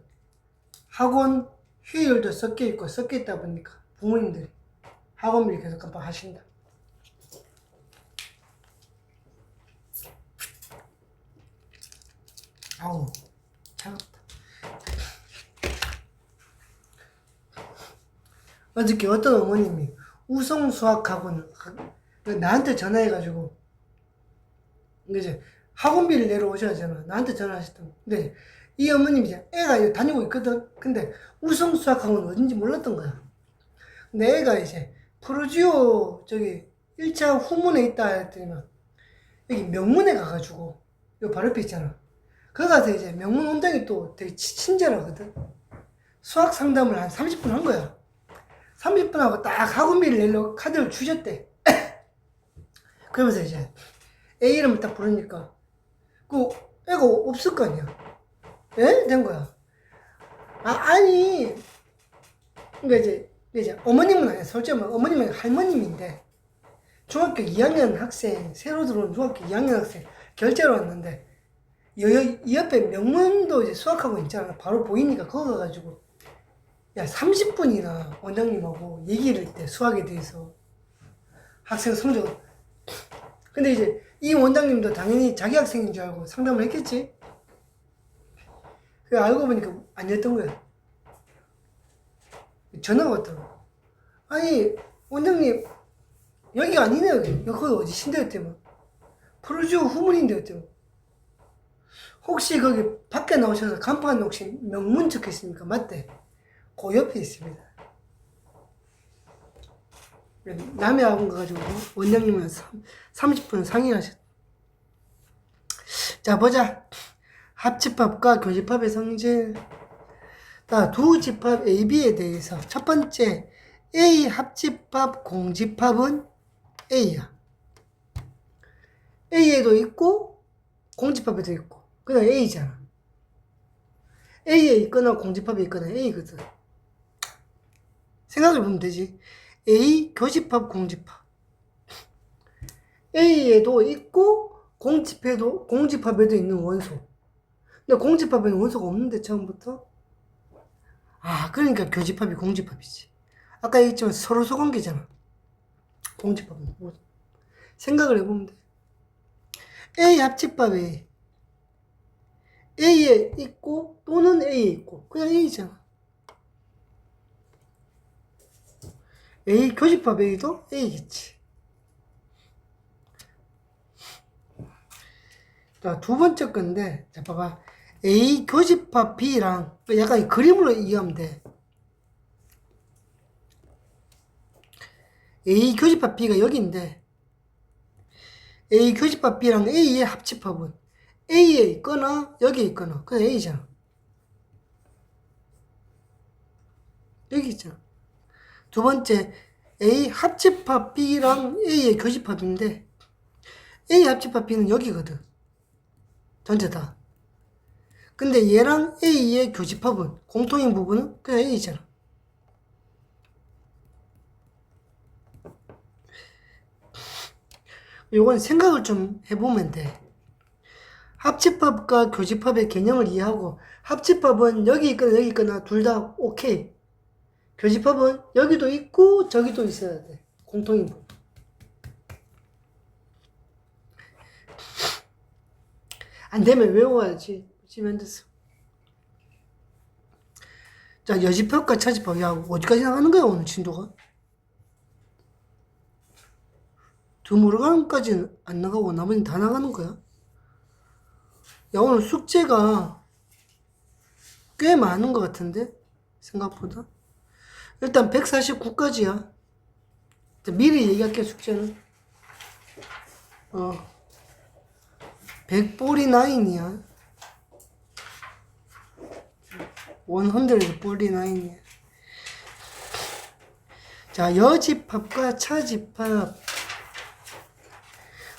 학원 휴일도 섞여 있고 섞여 있다 보니까 부모님들이 학원비를 계속 깜빡하신다. 아우, 차갑다. 어저께 어떤 어머님이 우성 수학 학원을 나한테 전화해가지고, 이제 학원비를 내려오셔야 하잖아. 나한테 전화하셨던. 근데 이 어머님이 이제 애가 다니고 있거든. 근데 우성 수학 학원 어딘지 몰랐던 거야. 근데 애가 이제 프로지오 저기 1차 후문에 있다 했더니 여기 명문에 가가지고 요 바로 옆에 있잖아. 거기 가서 이제 명문 원장이 또 되게 친절하거든. 수학 상담을 한 30분 한 거야. 30분 하고 딱 학원비를 내려고 카드를 주셨대. 그러면서 이제 애 이름을 딱 부르니까 그 애가 없을 거 아니야. 예? 된 거야. 아니. 그러니까 이제 어머님은 아니야. 솔직히 말하면 어머님은 할머님인데 중학교 2학년 학생, 새로 들어온 중학교 2학년 학생 결제로 왔는데 이 옆에 명문도 이제 수학하고 있잖아. 바로 보이니까 거기 가가지고 야 30분이나 원장님하고 얘기를 때 수학에 대해서 학생 성적 근데 이제 이 원장님도 당연히 자기 학생인 줄 알고 상담을 했겠지. 그 알고 보니까 아니었던 거야. 전화가 왔더라고. 아니 원장님 여기가 아니네 여기. 거기 어디신데 했더니 프로주 후문인데 했더니 혹시 거기 밖에 나오셔서 간판 혹시 명문 적혀있습니까? 맞대. 그 옆에 있습니다. 남의 학원 가가지고 원장님은 30분 상의하셨. 자 보자. 합집합과 교집합의 성질. 두 집합 AB에 대해서 첫 번째 A 합집합 공집합은 A야. A에도 있고 공집합에도 있고 그냥 A잖아. A에 있거나 공집합에 있거나 A거든. 생각해보면 되지. A 교집합 공집합. A에도 있고 공집합에도 있는 원소. 근데 공집합에는 원소가 없는데 처음부터. 그러니까 교집합이 공집합이지. 아까 얘기했지만 서로 소관계잖아. 공집합은 뭐. 생각을 해보면 돼. A 합집합 A. A에 있고 또는 A에 있고 그냥 A잖아. A 교집합 A도 A겠지. 자, 두 번째 건데, 자, 봐봐. A 교집합 B랑 약간 그림으로 이해하면 돼. A 교집합 B가 여기인데, A 교집합 B랑 A의 합집합은 A에 있거나 여기에 있거나 그냥 A잖아. 여기 있잖아. 두 번째, A 합집합 B랑 A의 교집합인데, A 합집합 B는 여기거든. 전체 다. 근데 얘랑 A의 교집합은, 공통인 부분은 그냥 A잖아. 요건 생각을 좀 해보면 돼. 합집합과 교집합의 개념을 이해하고, 합집합은 여기 있거나 여기 있거나 둘 다 오케이. 교집합은 여기도 있고 저기도 있어야 돼. 공통인 부분. 안 되면 외워야지. 지면 됐어. 자, 여집합과 차집합. 야, 어디까지 나가는 거야, 오늘 진도가? 드물어간까지는 안 나가고 나머지는 다 나가는 거야. 야, 오늘 숙제가 꽤 많은 것 같은데? 생각보다. 일단 149까지야. 미리 얘기할게, 숙제는. 149이야. 149이야. 자, 여집합과 차집합.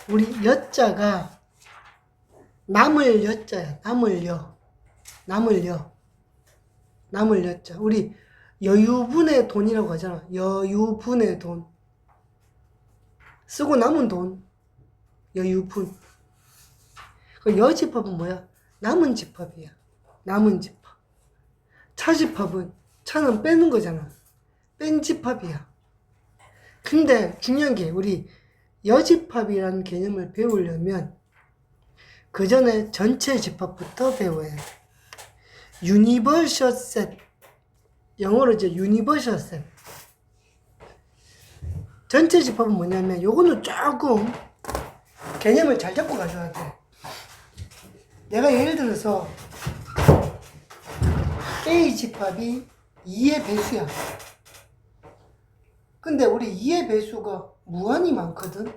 우리 여자가 남을 여자야. 남을 여자. 우리 여유분의 돈이라고 하잖아. 여유분의 돈. 쓰고 남은 돈. 여유분. 그 여집합은 뭐야? 남은 집합이야. 남은 집합. 차집합은, 차는 빼는 거잖아. 뺀 집합이야. 근데 중요한 게 우리 여집합이라는 개념을 배우려면 그 전에 전체 집합부터 배워야 돼. 유니버셜 셋. 영어로 이제 유니버셜 셋. 전체 집합은 뭐냐면 요거는 조금 개념을 잘 잡고 가셔야 돼. 내가 예를 들어서 A 집합이 2의 배수야. 근데 우리 2의 배수가 무한히 많거든.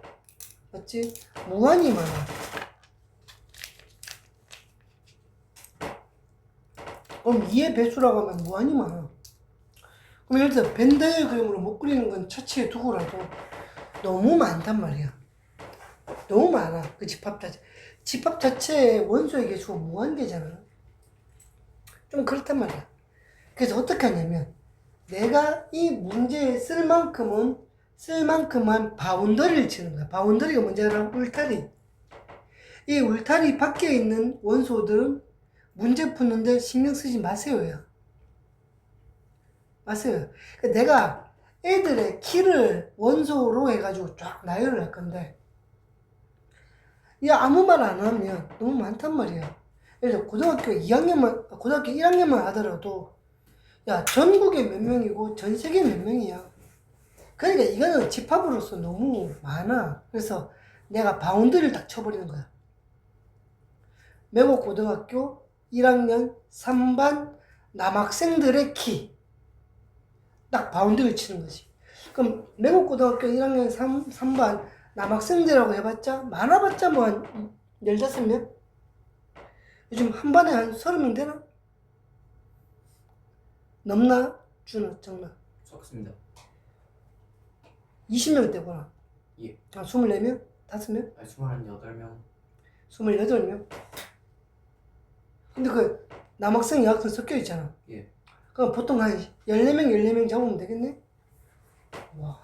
맞지? 무한히 많아. 그럼 2의 배수라고 하면 무한히 많아. 그럼 예를 들어 벤다이어 그림으로 못 그리는 건 차치에 두고라도 너무 많단 말이야. 너무 많아. 그 집합 자체. 집합 자체의 원소의 개수가 무한대잖아. 좀 그렇단 말이야. 그래서 어떻게 하냐면 내가 이 문제에 쓸 만큼만 바운더리를 치는 거야. 바운더리가 뭔지 알아? 울타리. 이 울타리 밖에 있는 원소들은 문제 푸는데 신경 쓰지 마세요야. 마세요. 그러니까 내가 애들의 키를 원소로 해가지고 쫙 나열을 할 건데 야, 아무 말 안 하면 너무 많단 말이야. 그래서 고등학교 1학년만 하더라도, 야, 전국에 몇 명이고, 전 세계에 몇 명이야. 그러니까 이거는 집합으로서 너무 많아. 그래서 내가 바운드를 딱 쳐버리는 거야. 매곡 고등학교 1학년 3반 남학생들의 키. 딱 바운드를 치는 거지. 그럼 매곡 고등학교 1학년 3반 남학생들하고 해봤자 많아봤자 뭐 한 15명? 요즘 한 반에 한 30명 되나? 넘나? 주나? 적나? 적습니다. 20명 되구나. 예. 아, 24명? 5명? 28명. 28명? 근데 그 남학생 여학생 섞여 있잖아. 예. 그럼 보통 한 14명 잡으면 되겠네? 와.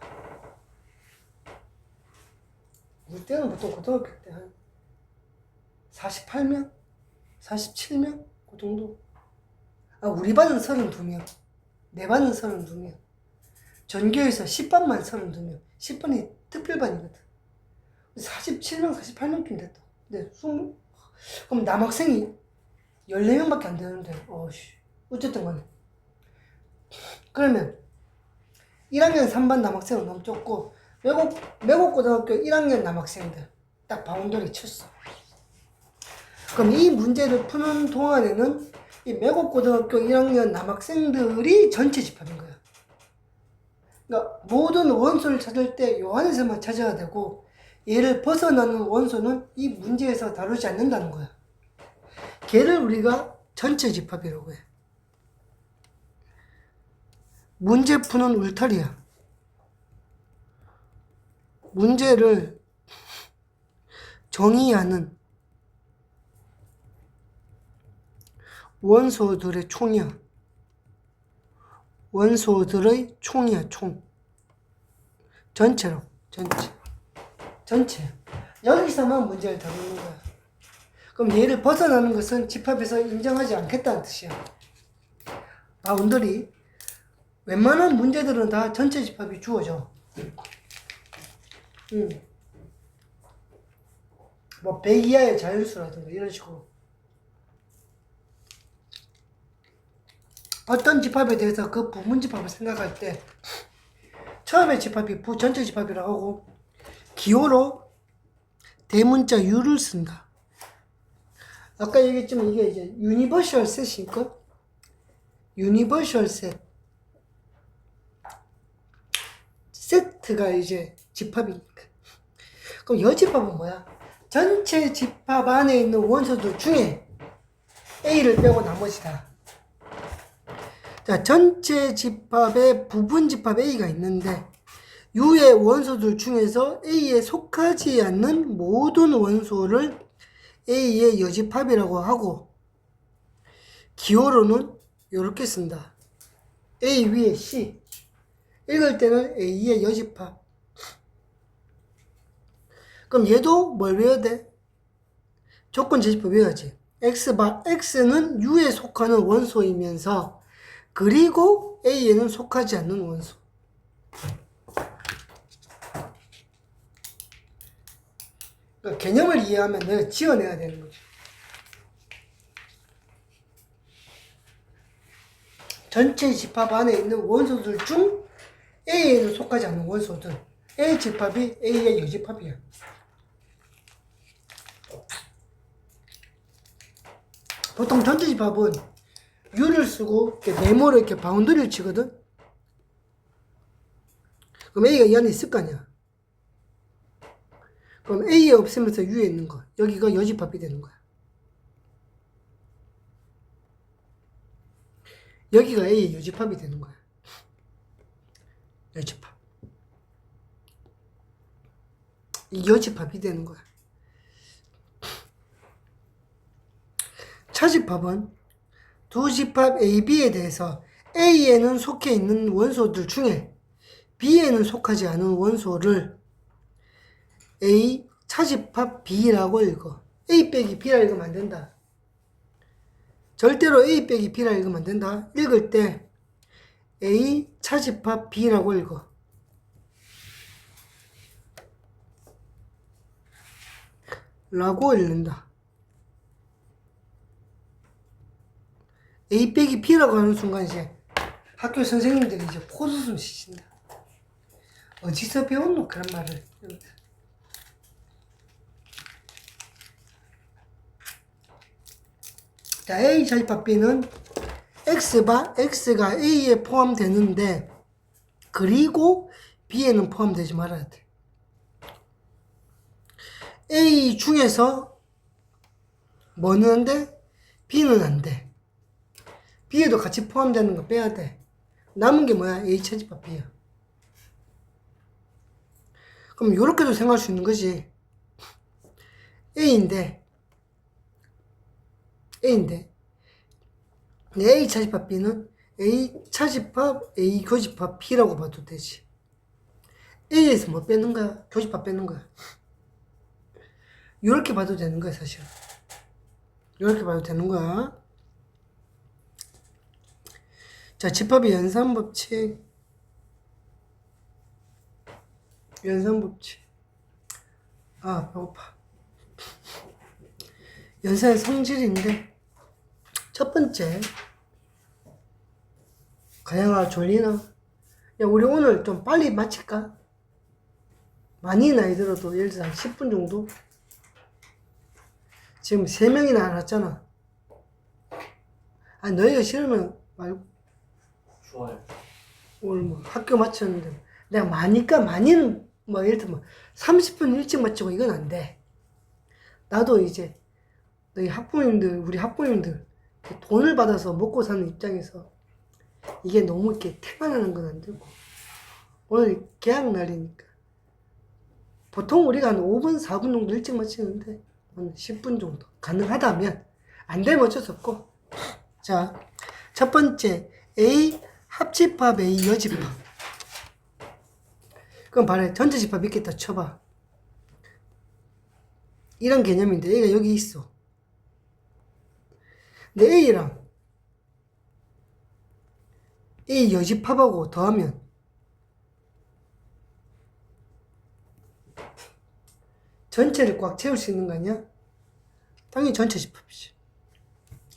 우리 때는 보통 고등학교 때 한 48명? 47명? 그 정도. 아, 우리 반은 32명. 내 반은 32명. 전교에서 10반만 32명. 10반이 특별반이거든. 47명, 48명쯤 됐다. 근데 그럼 남학생이 14명밖에 안 되는데, 어쨌든 간에. 그러면 1학년 3반 남학생은 너무 적고, 매곡 고등학교 1학년 남학생들 딱 바운더리 쳤어. 그럼 이 문제를 푸는 동안에는 이 매곡 고등학교 1학년 남학생들이 전체 집합인 거야. 그러니까 모든 원소를 찾을 때 요 안에서만 찾아야 되고, 얘를 벗어나는 원소는 이 문제에서 다루지 않는다는 거야. 걔를 우리가 전체 집합이라고 해. 문제 푸는 울타리야. 문제를 정의하는 원소들의 총이야. 원소들의 총이야, 총. 전체로, 전체. 여기서만 문제를 다루는 거야. 그럼 얘를 벗어나는 것은 집합에서 인정하지 않겠다는 뜻이야. 바운더리. 웬만한 문제들은 다 전체 집합이 주어져. 뭐 100 이하의 자연수라든가 이런 식으로. 어떤 집합에 대해서 그 부분 집합을 생각할 때 처음에 집합이 전체 집합이라고 하고 기호로 대문자 U를 쓴다. 아까 얘기했지만 이게 이제 유니버셜 셋이니까 유니버셜 셋. 세트가 이제 집합이니까. 그럼 여집합은 뭐야? 전체 집합 안에 있는 원소들 중에 A를 빼고 나머지 다. 자, 전체 집합에 부분 집합 A가 있는데 U의 원소들 중에서 A에 속하지 않는 모든 원소를 A의 여집합이라고 하고 기호로는 이렇게 쓴다. A 위에 C. 읽을 때는 A의 여집합. 그럼 얘도 뭘 외워야 돼? 조건 제집합 외워야지. X는 U에 속하는 원소이면서 그리고 A에는 속하지 않는 원소. 그러니까 개념을 이해하면 내가 지어내야 되는 거지. 전체 집합 안에 있는 원소들 중 A에는 속하지 않는 원소들. A 집합이 A의 여집합이야. 보통 전체 집합은 U를 쓰고 이렇게 네모로 이렇게 바운더리를 치거든. 그럼 A가 이 안에 있을 거 아니야. 그럼 A에 없으면서 U에 있는 거. 여기가 여집합이 되는 거야. 여기가 A의 여집합이 되는 거야. 여집합. 이 여집합이 되는 거야. 차집합은 두 집합 A, B에 대해서 A에는 속해 있는 원소들 중에 B에는 속하지 않은 원소를 A 차집합 B라고 읽어. A 빼기 B라 읽으면 안 된다. 절대로 A 빼기 B라 읽으면 안 된다. 읽을 때 A 차집합 B라고 읽어. 라고 읽는다. A 빼기 B라고 하는 순간 이제 학교 선생님들이 이제 포도숨 쉬신다. 어디서 배웠노? 그런 말을. 자, A 자집합 B는 X가 A에 포함되는데, 그리고 B에는 포함되지 말아야 돼. A 중에서 뭐는 안 돼? B는 안 돼. B에도 같이 포함되는 거 빼야 돼. 남은 게 뭐야? A 차집합 B야. 그럼 요렇게도 생각할 수 있는 거지. A인데 A 차집합 B는 A 차집합 A 교집합 B라고 봐도 되지. A에서 뭐 빼는 거야? 교집합 빼는 거야. 요렇게 봐도 되는 거야, 사실. 요렇게 봐도 되는 거야. 자, 집합의 연산법칙. 아, 배고파. 연산의 성질인데, 첫 번째, 가영아 졸리나? 야, 우리 오늘 좀 빨리 마칠까? 많이 나이 들어도 예를 들어서 한 10분 정도? 지금 3명이나 안 왔잖아. 아, 너희가 싫으면 말고. 좋아요. 오늘 뭐 학교 마쳤는데 내가 많이는 뭐 예를 들면 30분 일찍 마치고 이건 안 돼. 나도 이제 너희 우리 학부모님들 돈을 받아서 먹고 사는 입장에서 이게 너무 이렇게 태만하는 건 안 되고, 오늘 개학 날이니까 보통 우리가 한 5분 4분 정도 일찍 마치는데 오늘 10분 정도 가능하다면, 안 되면 어쩔 수 없고. 자, 첫 번째 A 합집합 A 여집합. 그럼 봐라, 전체 집합 있겠다 쳐봐. 이런 개념인데 A가 여기 있어. 근데 A랑 A 여집합하고 더하면 전체를 꽉 채울 수 있는 거 아니야? 당연히 전체 집합이지.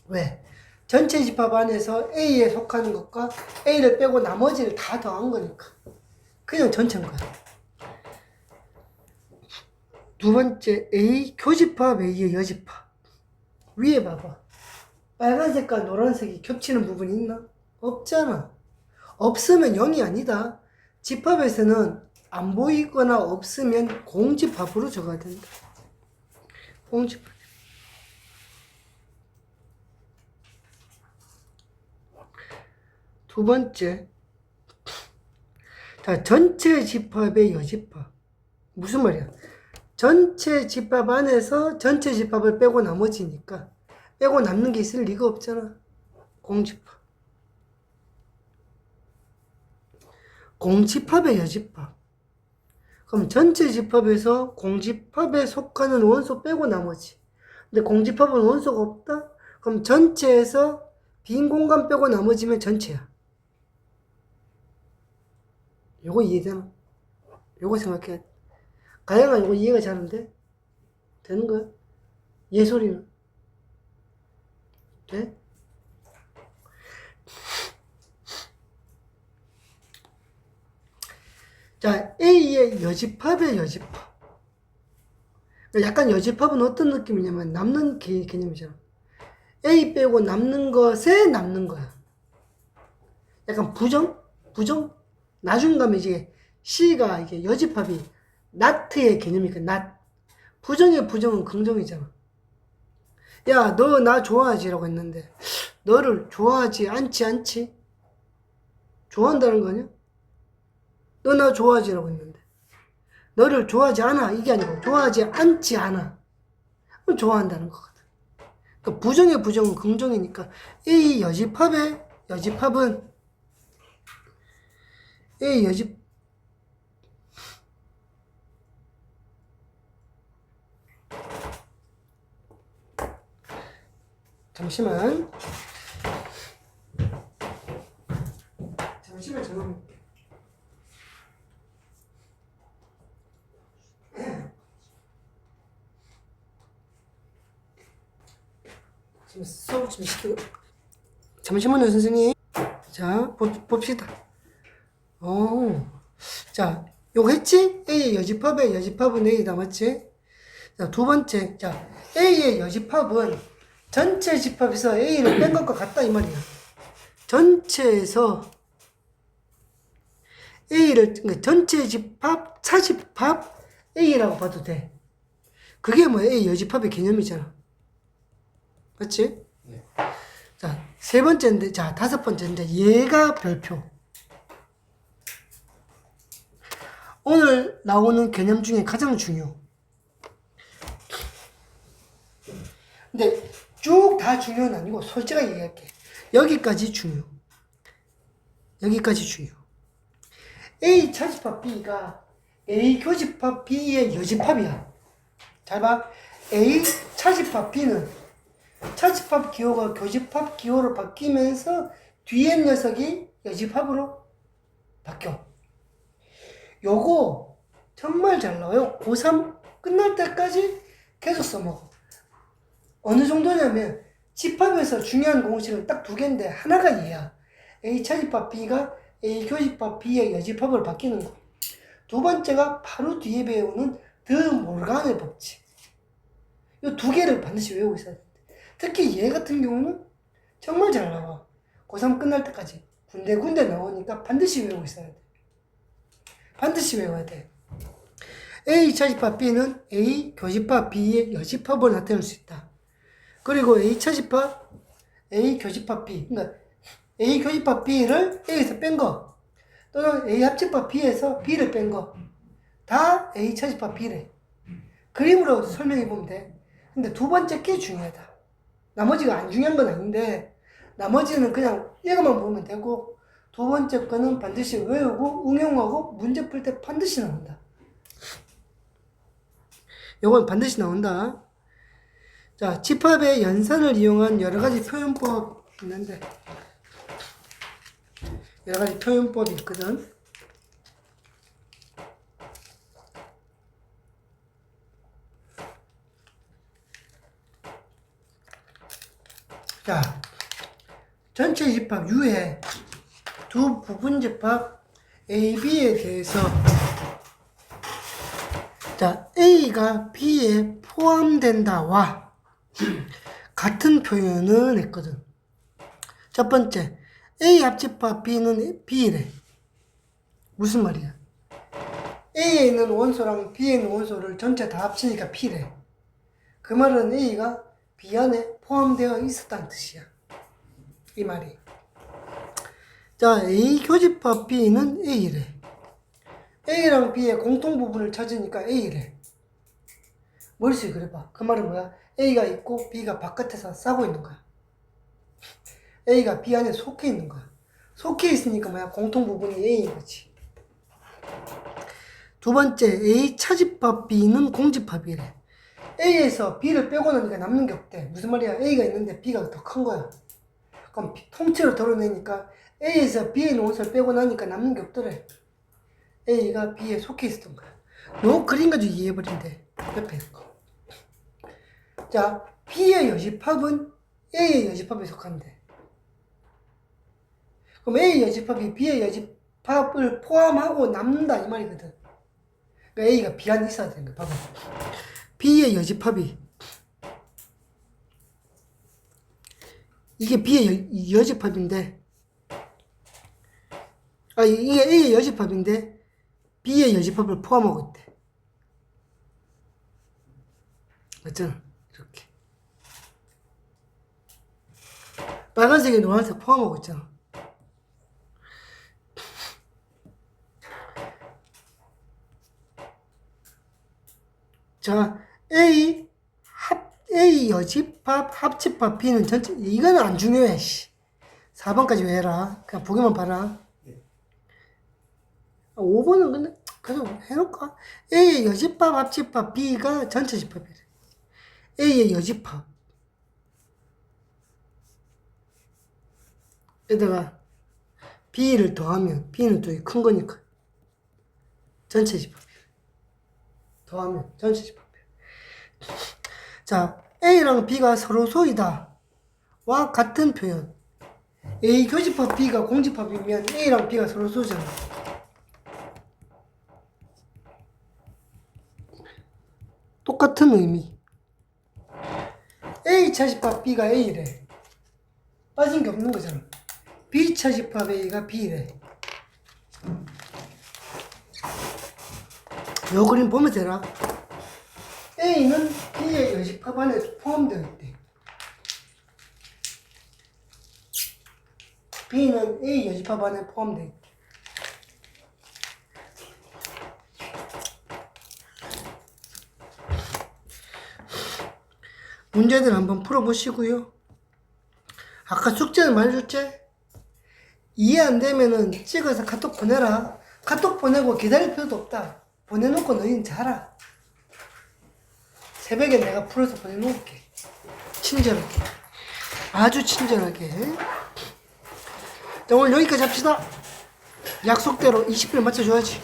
왜? 전체 집합 안에서 A에 속하는 것과 A를 빼고 나머지를 다 더한 거니까 그냥 전체인 거야. 두 번째, A 교집합 A의 여집합. 위에 봐봐. 빨간색과 노란색이 겹치는 부분이 있나? 없잖아. 없으면 0이 아니다. 집합에서는 안 보이거나 없으면 공집합으로 적어야 된다. 공집합. 두 번째, 자, 전체 집합의 여집합. 무슨 말이야? 전체 집합 안에서 전체 집합을 빼고 나머지니까 빼고 남는 게 있을 리가 없잖아. 공집합. 공집합의 여집합. 그럼 전체 집합에서 공집합에 속하는 원소 빼고 나머지. 근데 공집합은 원소가 없다? 그럼 전체에서 빈 공간 빼고 나머지면 전체야. 요거 이해되나? 요거 생각해. 가영아, 요거 이해가 잘 안 돼? 되는 거야? 예솔이는? 돼? 자, A의 여집합의 여집합. 약간 여집합은 어떤 느낌이냐면 남는 개념이잖아. A 빼고 남는 것에 남는 거야. 약간 부정? 나중 가면 이제 C가 이게 여집합이 not의 개념이니까 not. 부정의 부정은 긍정이잖아. 야, 너 나 좋아하지? 라고 했는데 너를 좋아하지 않지? 좋아한다는 거 아니야? 너 나 좋아하지? 라고 했는데 너를 좋아하지 않아. 이게 아니고 좋아하지 않지 않아. 그럼 좋아한다는 거거든. 그러니까 부정의 부정은 긍정이니까 A 여집합은 A 여집 잠시만 전화 볼게. 수업 좀 시키고. 잠시만요, 선생님. 자, 봅시다. 자, 요거 했지? A의 여집합에 여집합은 A다, 맞지? 자, 두 번째. 자, A의 여집합은 전체 집합에서 A를 뺀 것과 같다, 이 말이야. 전체에서 A를, 그러니까 전체 집합, 차집합 A라고 봐도 돼. 그게 뭐 A 여집합의 개념이잖아. 맞지? 네. 자, 세 번째인데, 자, 다섯 번째인데, 얘가 별표. 오늘 나오는 개념 중에 가장 중요. 근데 쭉 다 중요는 아니고, 솔직하게 얘기할게. 여기까지 중요. 여기까지 중요. A 차집합 B가 A 교집합 B의 여집합이야. 잘 봐. A 차집합 B는 차집합 기호가 교집합 기호로 바뀌면서 뒤에 녀석이 여집합으로 바뀌어. 요거 정말 잘 나와요. 고3 끝날 때까지 계속 써먹어. 어느 정도냐면 집합에서 중요한 공식은 딱 두 개인데 하나가 얘야. A 차집합 B가 A 교집합 B의 여집합으로 바뀌는 거. 두 번째가 바로 뒤에 배우는 드 모르간의 법칙. 이 두 개를 반드시 외우고 있어야 돼. 특히 얘 같은 경우는 정말 잘 나와. 고3 끝날 때까지 군데 나오니까 반드시 외우고 있어야 돼. 반드시 외워야 돼. A 차집합 B는 A 교집합 B의 여집합으로 나타낼 수 있다. 그리고 A 차집합 A 교집합 B, 그러니까 A 교집합 B를 A에서 뺀 거, 또는 A 합집합 B에서 B를 뺀 거, 다 A 차집합 B래. 그림으로 설명해 보면 돼. 근데 두 번째 게 중요하다. 나머지가 안 중요한 건 아닌데, 나머지는 그냥 이거만 보면 되고, 두 번째 거는 반드시 외우고 응용하고 문제 풀 때 반드시 나온다. 요건 반드시 나온다. 자, 집합의 연산을 이용한 여러 가지 표현법 있는데, 여러 가지 표현법이 있거든. 자, 전체 집합 U의 두 부분 집합 A, B에 대해서, 자, A가 B에 포함된다와 같은 표현을 했거든. 첫 번째, A 합집합 B는 B래. 무슨 말이야? A에 있는 원소랑 B에 있는 원소를 전체 다 합치니까 P래. 그 말은 A가 B 안에 포함되어 있었다는 뜻이야. 이 말이. 자, A 교집합 B는 A래. A랑 B의 공통 부분을 찾으니까 A래. 머릿속에 그려봐. 그 말은 뭐야? A가 있고 B가 바깥에서 싸고 있는 거야. A가 B 안에 속해 있는 거야. 속해 있으니까 뭐야? 공통 부분이 A인 거지. 두 번째, A 차집합 B는 공집합이래. A에서 B를 빼고 나니까 남는 게 없대. 무슨 말이야? A가 있는데 B가 더 큰 거야. 그럼 통째로 덜어내니까 A에서 B에 있는 원소를 빼고 나니까 남는 게 없더래. A가 B에 속해 있었던 거야. 요 그림 가지고 이해해버린대. 옆에 있는 거. 자, B의 여집합은 A의 여집합에 속한대. 그럼 A의 여집합이 B의 여집합을 포함하고 남는다 이 말이거든. 그러니까 A가 B 안에 있어야 되는 거야. 봐봐. B의 여집합이, 이게 B의 여집합인데, 이게 A의 여집합인데 B의 여집합을 포함하고 있대. 맞잖아. 이렇게 빨간색에 노란색 포함하고 있잖아. 자, A 여집합 합집합 B는 전체, 이거는 안 중요해. 4번까지 외워라. 그냥 보기만 봐라. 5번은 근데 그래도 해놓을까? A의 여집합 합집합 B가 전체 집합이래. A의 여집합 에다가 B를 더하면 B는 또 큰 거니까 전체 집합이래. 더하면 전체 집합이래. 자, A랑 B가 서로 소이다. 와 같은 표현. A 교집합 B가 공집합이면 A랑 B가 서로 쏘잖아. 똑같은 의미. A 차집합 B가 A래. 빠진 게 없는 거잖아. B 차집합 A가 B래. 요 그림 보면 되나? A는 B의 여집합 안에 포함되어 있대. B는 A 여집합 안에 포함되어 있대. 문제들 한번 풀어보시고요. 아까 숙제는 말해줬지? 이해 안 되면은 찍어서 카톡 보내라. 카톡 보내고 기다릴 필요도 없다. 보내놓고 너희는 자라. 새벽에 내가 풀어서 보내놓을게. 친절하게. 아주 친절하게. 자, 오늘 여기까지 합시다. 약속대로 20분 맞춰줘야지.